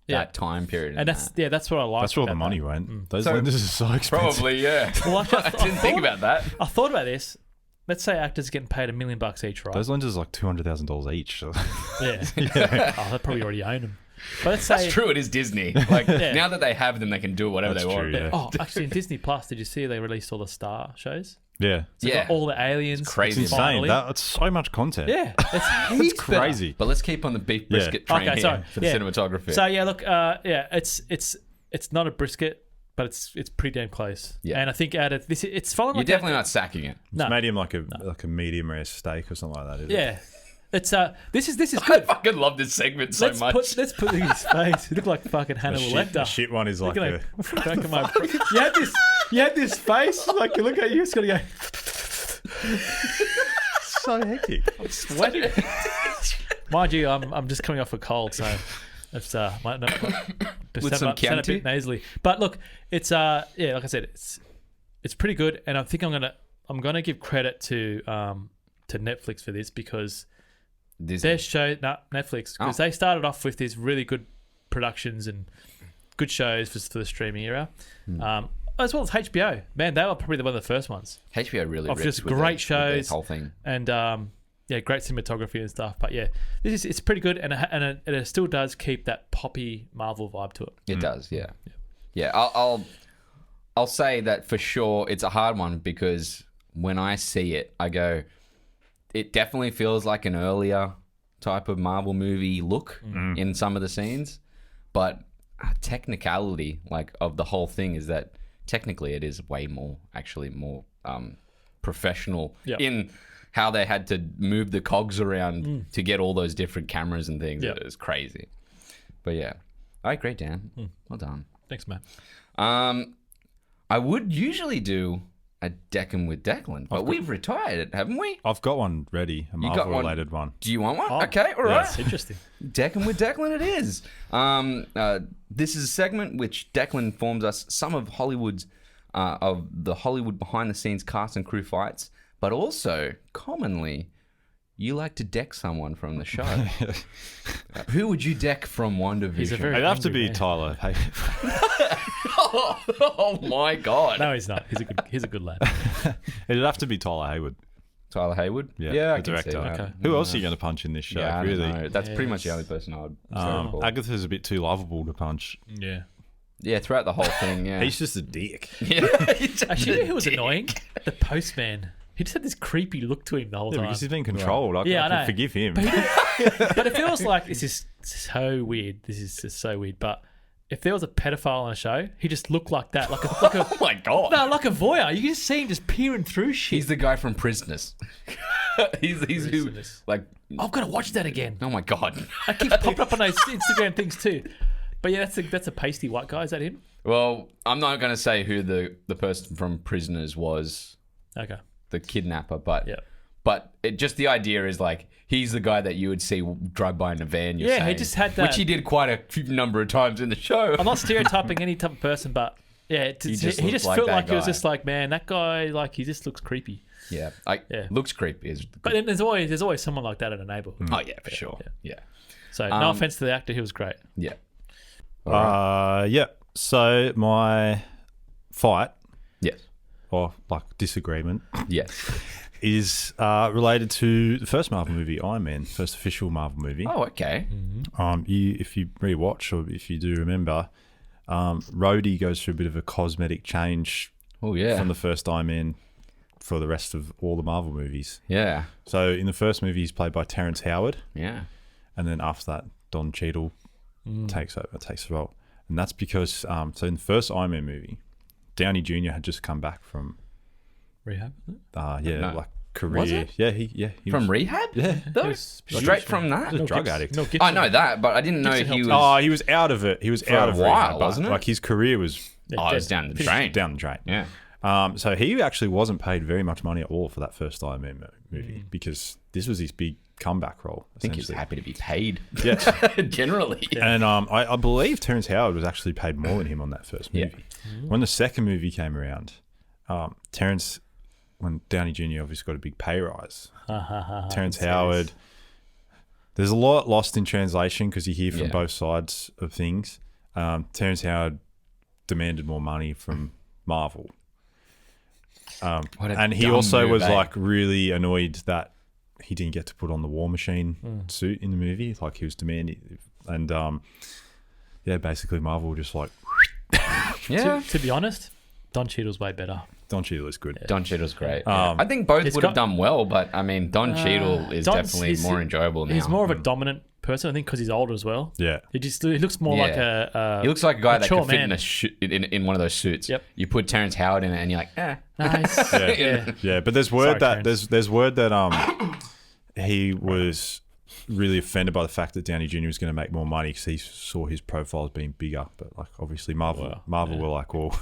that time period. And that's what I like. That's where all the money went. Those lenses are so expensive. Probably, yeah. Well, I didn't think about that. I thought about this. Let's say actors are getting paid $1 million each, right? Those lenses are like $200,000 each. So. Yeah. Oh, they probably already own them. But let's say That's true. It is Disney. Like now that they have them, they can do whatever That's they want. true, yeah. Oh, actually, in Disney Plus, did you see they released all the Star shows? Yeah. So got all the aliens. It's crazy. It's insane. Finally. That's so much content. Yeah, It's crazy. But let's keep on the beef brisket train here for the cinematography. So yeah, look, it's not a brisket, but it's pretty damn close. Yeah. And I think out of this, it's following. You're like definitely not sacking it. It's medium like a medium rare steak or something like that. Isn't it? Yeah. It's this is I good. fucking love this segment so much. Let's put it in his face. He looked like fucking Hannibal Lecter. The shit one is like You had this face like you look at you, it's gonna go. so hectic. I'm sweating. Mind you, I'm just coming off a cold, so it's With some a Chianti? bit nasally. But look, it's like I said, it's pretty good, and I think I'm gonna give credit to Netflix for this because their show Netflix because they started off with these really good productions and good shows for the streaming era. As well as HBO. Man, they were probably one of the first ones. HBO really of ripped just with great their shows, whole thing. and great cinematography and stuff. But yeah, it's pretty good, and it still does keep that poppy Marvel vibe to it. It does, yeah. I'll say that for sure. It's a hard one because when I see it, I go, it definitely feels like an earlier type of Marvel movie look in some of the scenes, but technicality of the whole thing is that technically it is way more professional in how they had to move the cogs around to get all those different cameras and things. It was crazy. But yeah. All right, great, Dan. Well done. Thanks, man. I would usually do a Dec Em With Declan, but we've retired it, haven't we? I've got one ready, a Marvel-related one. Do you want one? Okay, all right. That's interesting. Dec Em With Declan it is. This is a segment which Declan informs us some of Hollywood's of the Hollywood behind-the-scenes cast and crew fights, but also, commonly, you like to deck someone from the show. Who would you deck from WandaVision? It'd have to be Tyler. Hey. Oh my God. No, he's not. He's a good lad. It'd have to be Tyler Hayward. Tyler Hayward? Yeah, I the can director. see that. Okay. Who else are you going to punch in this show? Yeah, I really? don't know. That's pretty much the only person I would say. Agatha's a bit too lovable to punch. Yeah. Yeah, throughout the whole thing, yeah. He's just a dick. Actually, you know who was annoying? The postman. He just had this creepy look to him the whole time. Because he's been controlled. I I know. can forgive him. But it feels like this is so weird. This is just so weird. But if there was a pedophile on a show, he just looked like that, like a Oh my God. no, like a voyeur. You can just see him just peering through shit. He's the guy from Prisoners. he's who, Prisoners. like, I've got to watch that again. oh my God. That keeps popping up on those Instagram things too. But yeah, that's a pasty white guy. Is that him? Well, I'm not going to say who the person from Prisoners was, Okay. the kidnapper, but Yeah. but just the idea is like he's the guy that you would see drive by in a van. You're Yeah, he saying, just had that- which he did quite a few number of times in the show. I'm not stereotyping any type of person, but yeah, he just just looked like felt that like he was guy. just like, man, that guy, like, he just looks creepy. Yeah, Yeah. looks creepy. But then there's always someone like that in a neighborhood. Oh yeah, for sure. Yeah. So no offense to the actor, he was great. Yeah. Yeah. So my fight Yes. or like disagreement, Yes. is related to the first Marvel movie, Iron Man, first official Marvel movie. Oh, okay. If you rewatch or if you do remember, Rhodey goes through a bit of a cosmetic change Oh, yeah. from the first Iron Man for the rest of all the Marvel movies. Yeah. So in the first movie, he's played by Terrence Howard, Yeah. and then after that, Don Cheadle takes the role, and that's because so in the first Iron Man movie, Downey Jr. had just come back from Rehab. No. like career. Was it? He From was, rheab? Yeah. Though? Straight from that? He was a drug addict. I know that, but I didn't know Gibson he was... helped. Oh, he was out of it. He was out a of while, rehab, but, wasn't it? like his career was it was down the drain. down the drain. Yeah. So he actually wasn't paid very much money at all for that first Iron Man movie because this was his big comeback role. I think he was happy to be paid. Yeah. Generally. And I believe Terrence Howard was actually paid more than him on that first movie. Yeah. When the second movie came around, Terrence, when Downey Jr. obviously got a big pay rise, Terrence Howard, there's a lot lost in translation because you hear from both sides of things. Terrence Howard demanded more money from Marvel. And he also was like really annoyed that he didn't get to put on the War Machine suit in the movie. Like he was demanding, and basically Marvel just like Yeah. To be honest, Don Cheadle's way better. Don Cheadle is good. Don Cheadle's great. I think both would have done well, but I mean, Don Cheadle is definitely more enjoyable now. He's more of a dominant person, I think, because he's older as well. Yeah, He looks more like a. He looks like a guy that could fit man. in one of those suits. Yep. You put Terrence Howard in it, and you're like, Nice. yeah. But there's word Sorry, that there's word that he was really offended by the fact that Downey Jr. was going to make more money because he saw his profile as being bigger. But like obviously Marvel were like, well,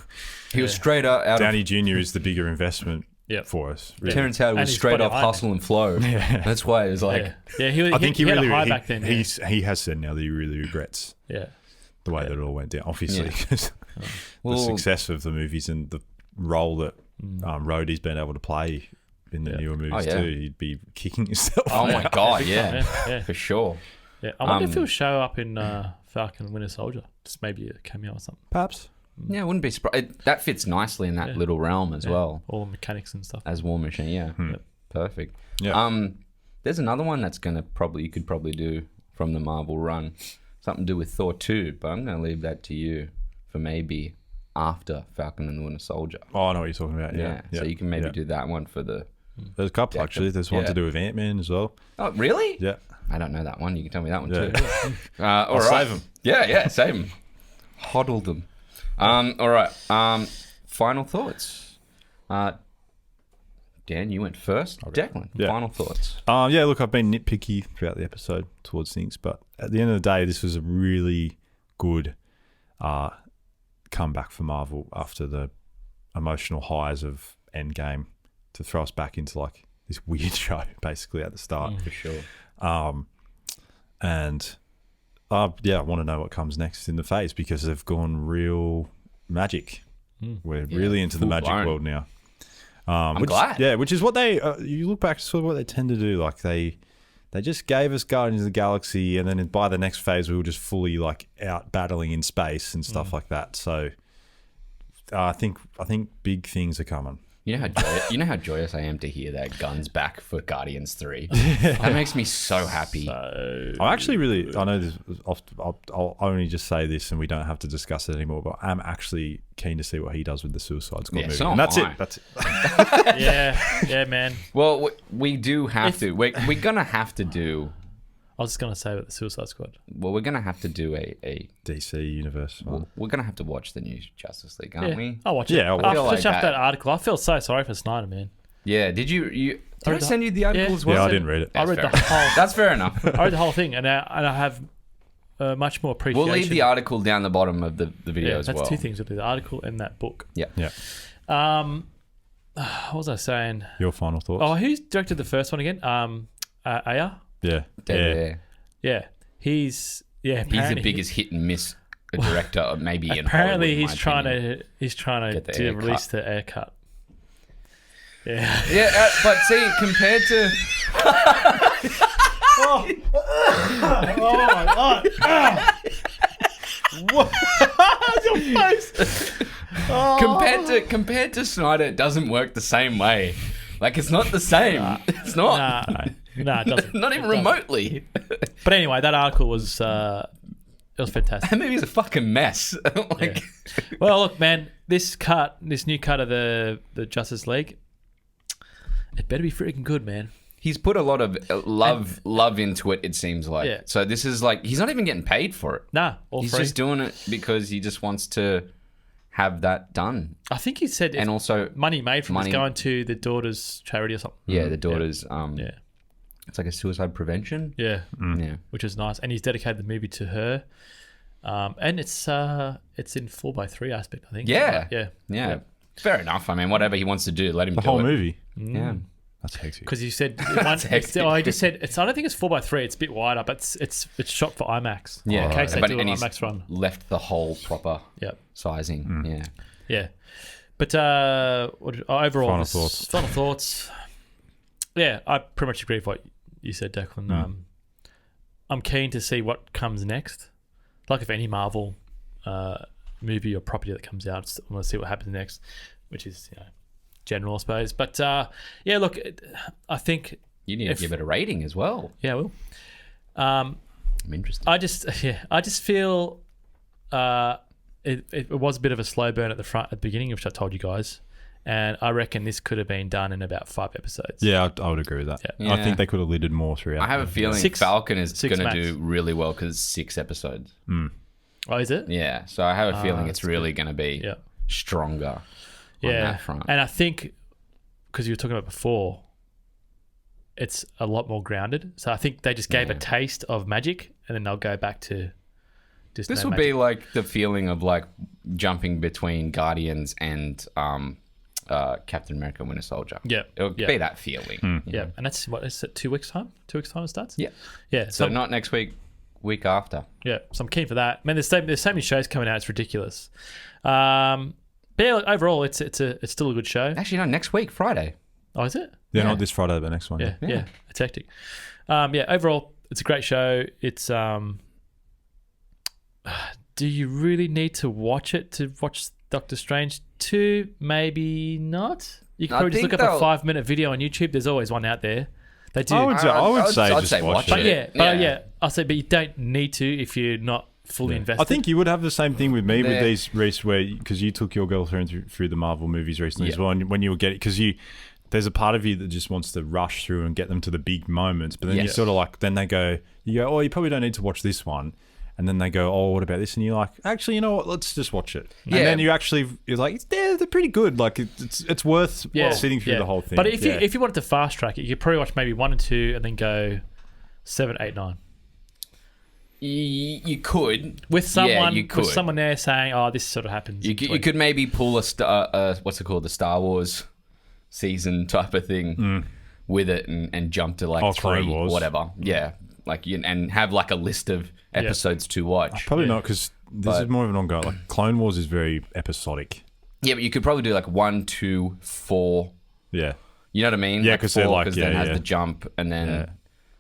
he was straight out Downey Jr. is the bigger investment for us. Really. Terrence Howard was straight off Hustle and Flow. That's why it was like. I think he had a high back then. He has said now that he really regrets the way that it all went down. Obviously, because the success of the movies and the role that Rhodey's been able to play in the newer movies too, he'd be kicking himself. Oh my god, yeah, for sure. Yeah, I wonder if he'll show up in Falcon and Winter Soldier, just maybe a cameo or something. Perhaps. Yeah, I wouldn't be surprised. That fits nicely in that little realm as well. All mechanics and stuff. As War Machine, Yep. Perfect. Yeah. There's another one that's you could probably do from the Marvel run, something to do with Thor 2, but I'm going to leave that to you for maybe after Falcon and the Winter Soldier. Oh, I know what you're talking about. Yeah. So you can maybe do that one for the. There's a couple actually. There's one to do with Ant-Man as well. Oh, really? Yeah. I don't know that one. You can tell me that one Yeah. too. I'll save them. Yeah, save them. Hodl them. All right. Final thoughts. Dan, you went first. Declan, final thoughts. Look, I've been nitpicky throughout the episode towards things, but at the end of the day, this was a really good comeback for Marvel after the emotional highs of Endgame to throw us back into like this weird show basically at the start. For sure. I want to know what comes next in the phase because they've gone real magic. We're really into the magic world now. I'm glad. Yeah, which is what they you look back to sort of what they tend to do. Like they just gave us Guardians of the Galaxy, and then by the next phase we were just fully like out battling in space and stuff like that. So I think big things are coming. You know how joyous I am to hear that Gunn's back for Guardians 3. That makes me so happy. I actually really, I know this. I'll only just say this, and we don't have to discuss it anymore. But I'm actually keen to see what he does with the Suicide Squad movie. So and that's am I. it. That's it. Yeah, man. Well, we do have to. We're gonna have to do. I was just gonna say about the Suicide Squad. Well, we're gonna have to do a DC universe. We're gonna have to watch the new Justice League, aren't we? I'll watch it. Yeah, I'll watch I it. finished up that article. I feel so sorry for Snyder, man. Yeah. Did you? Did I send you the article as well? Yeah, I didn't read it. I read the whole. That's fair enough. I read the whole thing, and I have much more appreciation. We'll leave the article down the bottom of the video as well. That's two things. We'll do the article and that book. Yeah. What was I saying? Your final thoughts? Oh, who's directed the first one again? Aya? Yeah. Yeah. He's the biggest hit and miss director maybe in apparently Hollywood, he's trying to release the air cut. Yeah. Yeah, but see, compared to oh my god. Your face. Compared to Snyder, it doesn't work the same way. Like, it's not the same. It's not. No, it doesn't. Not even remotely. But anyway, that article was it was fantastic. That movie's a fucking mess. Like, Well, look, man, this new cut of the Justice League, it better be freaking good, man. he's put a lot of love into it, it seems like. Yeah. So this is like, he's not even getting paid for it. Nah, all He's free. just doing it because he just wants to have that done. I think he said And also money made from it's going to the daughter's charity or something. Yeah, the daughter's Yeah. It's like a suicide prevention. Yeah. Yeah. Which is nice. And he's dedicated the movie to her. And it's in 4:3 aspect, I think. Yeah. Yeah. Fair enough. I mean, whatever he wants to do, let him The do whole it. movie. Yeah. That's hectic. Because you said hectic. he just said I don't think it's 4:3. It's a bit wider, but it's shot for IMAX. Yeah. In case they But- do an and he's IMAX run. left the whole proper Yep. sizing. Yeah. Yeah. But overall, Final thoughts. Yeah, I pretty much agree with what you said, Declan. I'm keen to see what comes next. Like if any Marvel movie or property that comes out, I want to see what happens next, which is general, I suppose. But yeah, look, I think You need to give it a rating as well. yeah, I will. I'm interested. I just feel it was a bit of a slow burn at the beginning, which I told you guys, and I reckon this could have been done in about 5 episodes. Yeah, I would agree with that. Yeah. I think they could have lidded more throughout. I have a feeling 6 Falcon is going to max. do really well because it's 6 episodes. Oh, is it? Yeah, so I have a feeling it's that's really going to be Yeah. stronger on that front. And I think because you were talking about before, it's a lot more grounded. So I think they just gave a taste of magic, and then they'll go back to just This no will magic. be like the feeling of like jumping between Guardians and Captain America Winter Soldier. Yeah. It'll Yeah. be that feeling. Yeah, and that's what is it? 2 weeks time? 2 weeks time it starts. Yeah. Yeah. So not next week, week after. Yeah, so I'm keen for that. Man, there's so many shows coming out. It's ridiculous. But yeah, look, overall, it's still a good show. Actually, no, next week, Friday. Oh, is it? Yeah, not this Friday, but next one. Yeah, it's hectic. Yeah, overall, it's a great show. It's do you really need to watch it to watch Doctor Strange 2? Maybe not. You can I probably just think look up a they'll- 5-minute video on YouTube. There's always one out there. They do. I would say I'd just say watch watch it. it. yeah. I'll say, but you don't need to if you're not fully invested. I think you would have the same thing with me with There- these, Reece, because you took your girlfriend through the Marvel movies recently as Yeah. well, and when you were getting, because there's a part of you that just wants to rush through and get them to the big moments, but then you Yes. sort of like, then you go, oh, you probably don't need to watch this one. And then they go, oh, what about this? And you're like, actually, you know what? Let's just watch it. Yeah. And then you're like, they're pretty good. Like it's worth sitting through the whole thing. But if you wanted to fast track it, you could probably watch maybe 1 and 2 and then go 7, 8, 9. You could. With someone, you could. with someone there saying, "Oh, this sort of happens." You could maybe pull what's it called, the Star Wars season type of thing with it and jump to like 3 Clone Wars. or whatever. Yeah, like and have like a list of episodes to watch. Probably not, because this is more of an ongoing. Like Clone Wars is very episodic. Yeah, but you could probably do like 1, 2, 4. Yeah. You know what I mean? Yeah, Like 'cause they're 4, like, then has yeah. the jump, and then Yeah.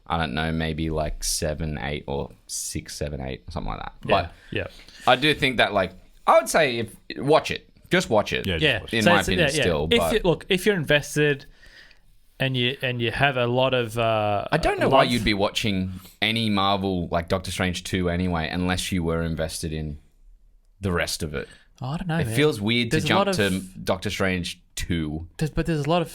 I don't know, maybe like 7, 8, or 6, 7, 8, or something like that. Yeah, But yeah. I do think that like I would say watch it, just watch it. Yeah. Yeah, watch in So my it's- opinion, still. But if you're invested and you have a lot of, I don't know why you'd be watching any Marvel like Doctor Strange 2 anyway, unless you were invested in the rest of it. Oh, I don't know. It man. feels weird There's to a lot jump of- to Doctor Strange 2. But there's a lot of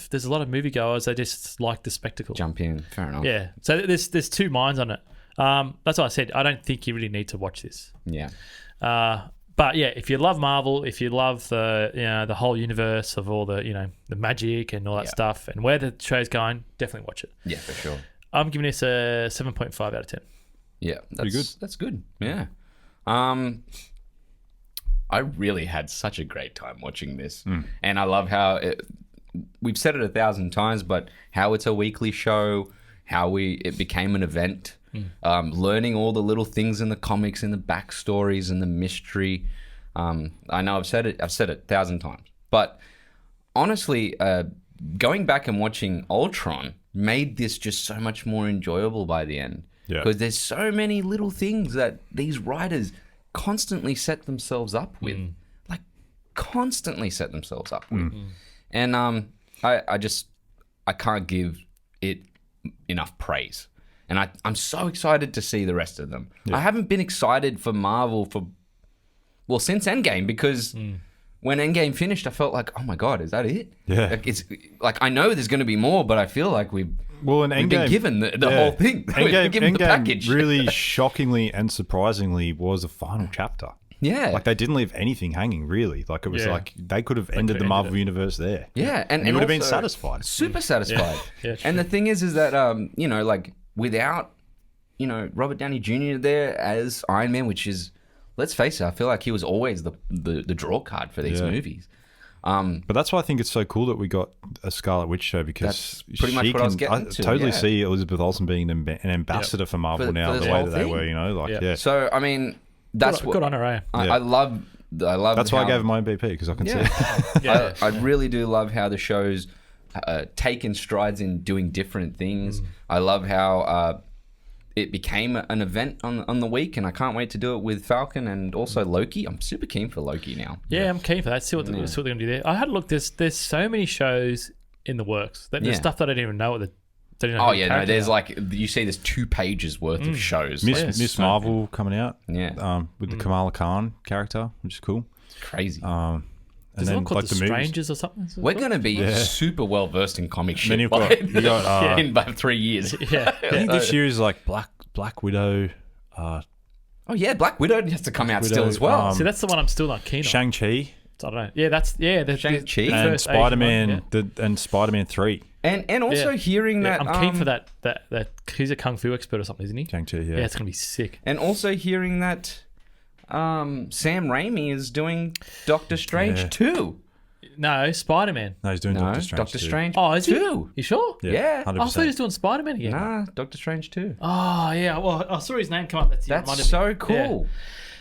moviegoers that just like the spectacle. Jump in, fair enough. Yeah. So there's 2 minds on it. That's what I said. I don't think you really need to watch this. Yeah. But yeah, if you love Marvel, if you love the whole universe of all the the magic and all that stuff, and where the show's going, definitely watch it. Yeah, for sure. I'm giving this a 7.5 out of 10. Yeah, that's Pretty good. That's good. Yeah. I really had such a great time watching this, and I love how we've said it 1,000 times, but how it's a weekly show, how it became an event, learning all the little things in the comics, and the backstories and the mystery. I know I've said it 1,000 times, but honestly, going back and watching Ultron made this just so much more enjoyable by the end. Yeah. Because there's so many little things that these writers constantly set themselves up with. Like, constantly set themselves up with. And I can't give it enough praise. And I'm so excited to see the rest of them. I haven't been excited for Marvel since Endgame, because when Endgame finished, I felt like, oh my God, is that it? Yeah. Like, it's like, I know there's going to be more, but I feel like we've been given the whole thing. We've been given the package. Really shockingly and surprisingly was the final chapter. Yeah. Like, they didn't leave anything hanging, really. Like, it was like they could have ended the Marvel universe there. Yeah. And you would have been also satisfied. Super satisfied. Yeah, and the thing is that, you know, like, without, you know, Robert Downey Jr. there as Iron Man, which is, let's face it, I feel like he was always the draw card for these movies. But that's why I think it's so cool that we got a Scarlet Witch show, because that's pretty much what I was getting to. Totally see Elizabeth Olsen being an ambassador for Marvel now, the way that they were, you know, like, So, I mean, that's good on her, eh? I love. That's why I gave her my MVP, because I can see it. I really do love how the show's taken strides in doing different things. I love how it became an event on the week, and I can't wait to do it with Falcon and also Loki. I'm super keen for Loki now. Yeah, I'm keen for that. See what they're going to do there. I had a look. There's so many shows in the works. There's stuff that I didn't even know what there's like, you see there's 2 pages worth of shows. Miss Marvel coming out. Yeah. With the Kamala Khan character, which is cool. It's crazy. And There's then one called like The the movies. Strangers or something. We're going to be super well versed in comic shit. Then you've got, in about 3 years. Yeah. I think this year is like Black Widow. Oh yeah, Black Widow has to come out still as well. See, that's the one I'm still not keen on. Shang-Chi. I don't know. Yeah, that's the Shang-Chi. the And first Asian one, and Spider-Man 3. And also hearing that I'm keen for that he's a kung fu expert or something, isn't he? Shang-Chi, yeah. Yeah, it's gonna be sick. And also hearing that Sam Raimi is doing Doctor Strange 2. No, Spider-Man. No, he's doing Doctor Strange. Doctor Strange. Oh, is he? 2. You sure? Yeah. 100%. I thought he was doing Spider-Man again. Nah, Doctor Strange 2. Oh yeah. Well, I saw his name come up. That's so cool. Yeah.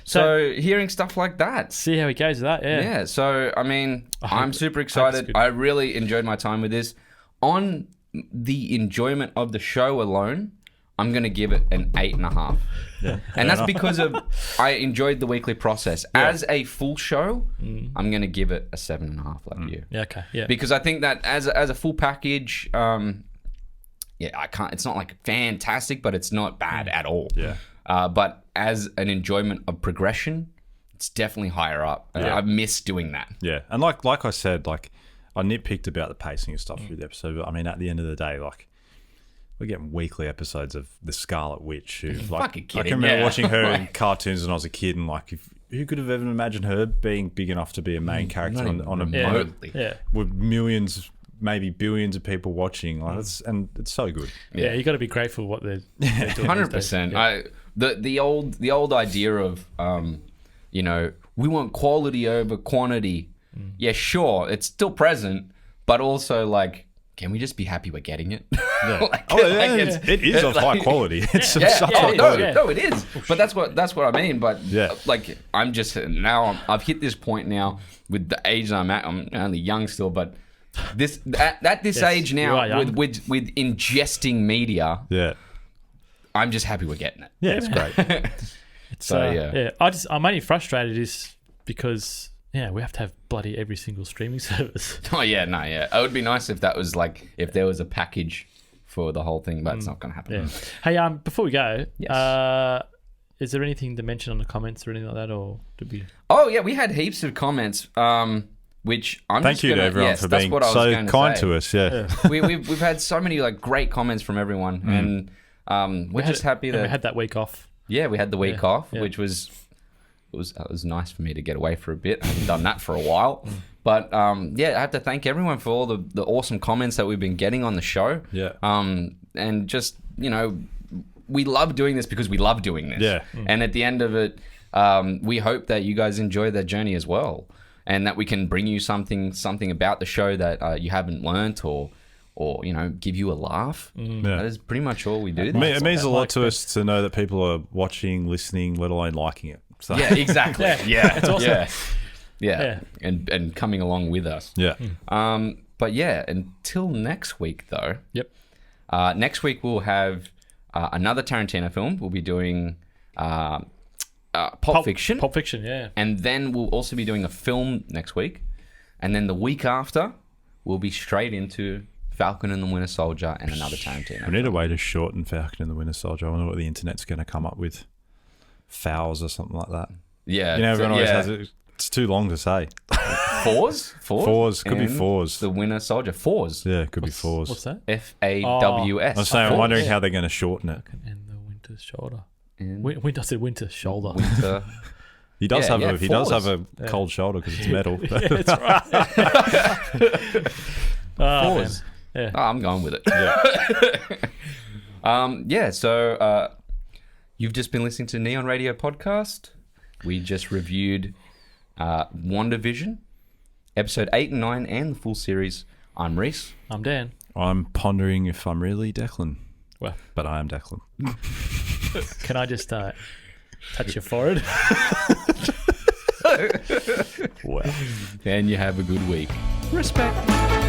So hearing stuff like that. See how he goes with that. Yeah. Yeah. So I mean, I'm super excited. I really enjoyed my time with this. On the enjoyment of the show alone, I'm going to give it an 8.5. Yeah. And that's because of I enjoyed the weekly process. As a full show, I'm going to give it a 7.5 like you. Yeah. Okay. Yeah. Because I think that as a full package, I can't. It's not like fantastic, but it's not bad at all. Yeah. But as an enjoyment of progression, it's definitely higher up. I miss doing that. Yeah. And like I said, like, I nitpicked about the pacing and stuff through the episode, but I mean, at the end of the day, like, we're getting weekly episodes of the Scarlet Witch. Who, like, fucking kidding. I can remember watching her in cartoons when I was a kid, and like, who could have ever imagined her being big enough to be a main character on a remotely. with millions, maybe billions of people watching? Like, it's so good. Yeah. You got to be grateful what they're doing. 100%. Yeah. The old idea of you know, we want quality over quantity. Yeah, sure, it's still present, but also like, can we just be happy we're getting it? Yeah. It is of high quality. It's of such high quality. No, it is. But that's what I mean. But like, I'm just now. I've hit this point now with the age I'm at. I'm only young still, but at this age now, with ingesting media, I'm just happy we're getting it. Yeah, it's great. I'm only frustrated is because we have to have bloody every single streaming service. Oh yeah, no, yeah. It would be nice if that was like, if there was a package for the whole thing, but it's not going to happen. Yeah. Hey, before we go, is there anything to mention on the comments or anything like that, or did we? Oh yeah, we had heaps of comments. Which I'm thank you to everyone for being so kind to us. Yeah, we've had so many like great comments from everyone, and we're just happy that we had that week off. Yeah, we had the week off, which was nice for me to get away for a bit. I haven't done that for a while, but I have to thank everyone for all the awesome comments that we've been getting on the show. Yeah, and just, you know, we love doing this because we love doing this. Yeah, and at the end of it, we hope that you guys enjoy that journey as well. And that we can bring you something about the show that you haven't learnt, or you know, give you a laugh. That is pretty much all we do. It means a lot to us to know that people are watching, listening, let alone liking it. So. Yeah, exactly. Yeah, it's awesome. Yeah. And coming along with us. Yeah. But yeah, until next week though. Yep. Next week we'll have another Tarantino film. We'll be doing Pulp Fiction. Pulp Fiction, yeah. And then we'll also be doing a film next week. And then the week after, we'll be straight into Falcon and the Winter Soldier and another Tarantino. We need a way to shorten Falcon and the Winter Soldier. I wonder what the internet's going to come up with. Fowls or something like that. Yeah. You know, everyone always has it. It's too long to say. Fours? Fours. Could be fours. The Winter Soldier. Fours. Yeah, it could be fours. What's that? FAWS. I was saying, I'm wondering how they're going to shorten it. And the Winter Shoulder. And Winter, I said Winter Shoulder. Winter. He does have fours. a cold shoulder because it's metal. Yeah, that's right. Fours. Yeah. Oh, I'm going with it. Yeah. So you've just been listening to Neon Radio Podcast. We just reviewed WandaVision, episode 8 and 9, and the full series. I'm Reece. I'm Dan. I'm pondering if I'm really Declan. Well, but I am Declan. Can I just touch your forehead? Well, and you have a good week. Respect.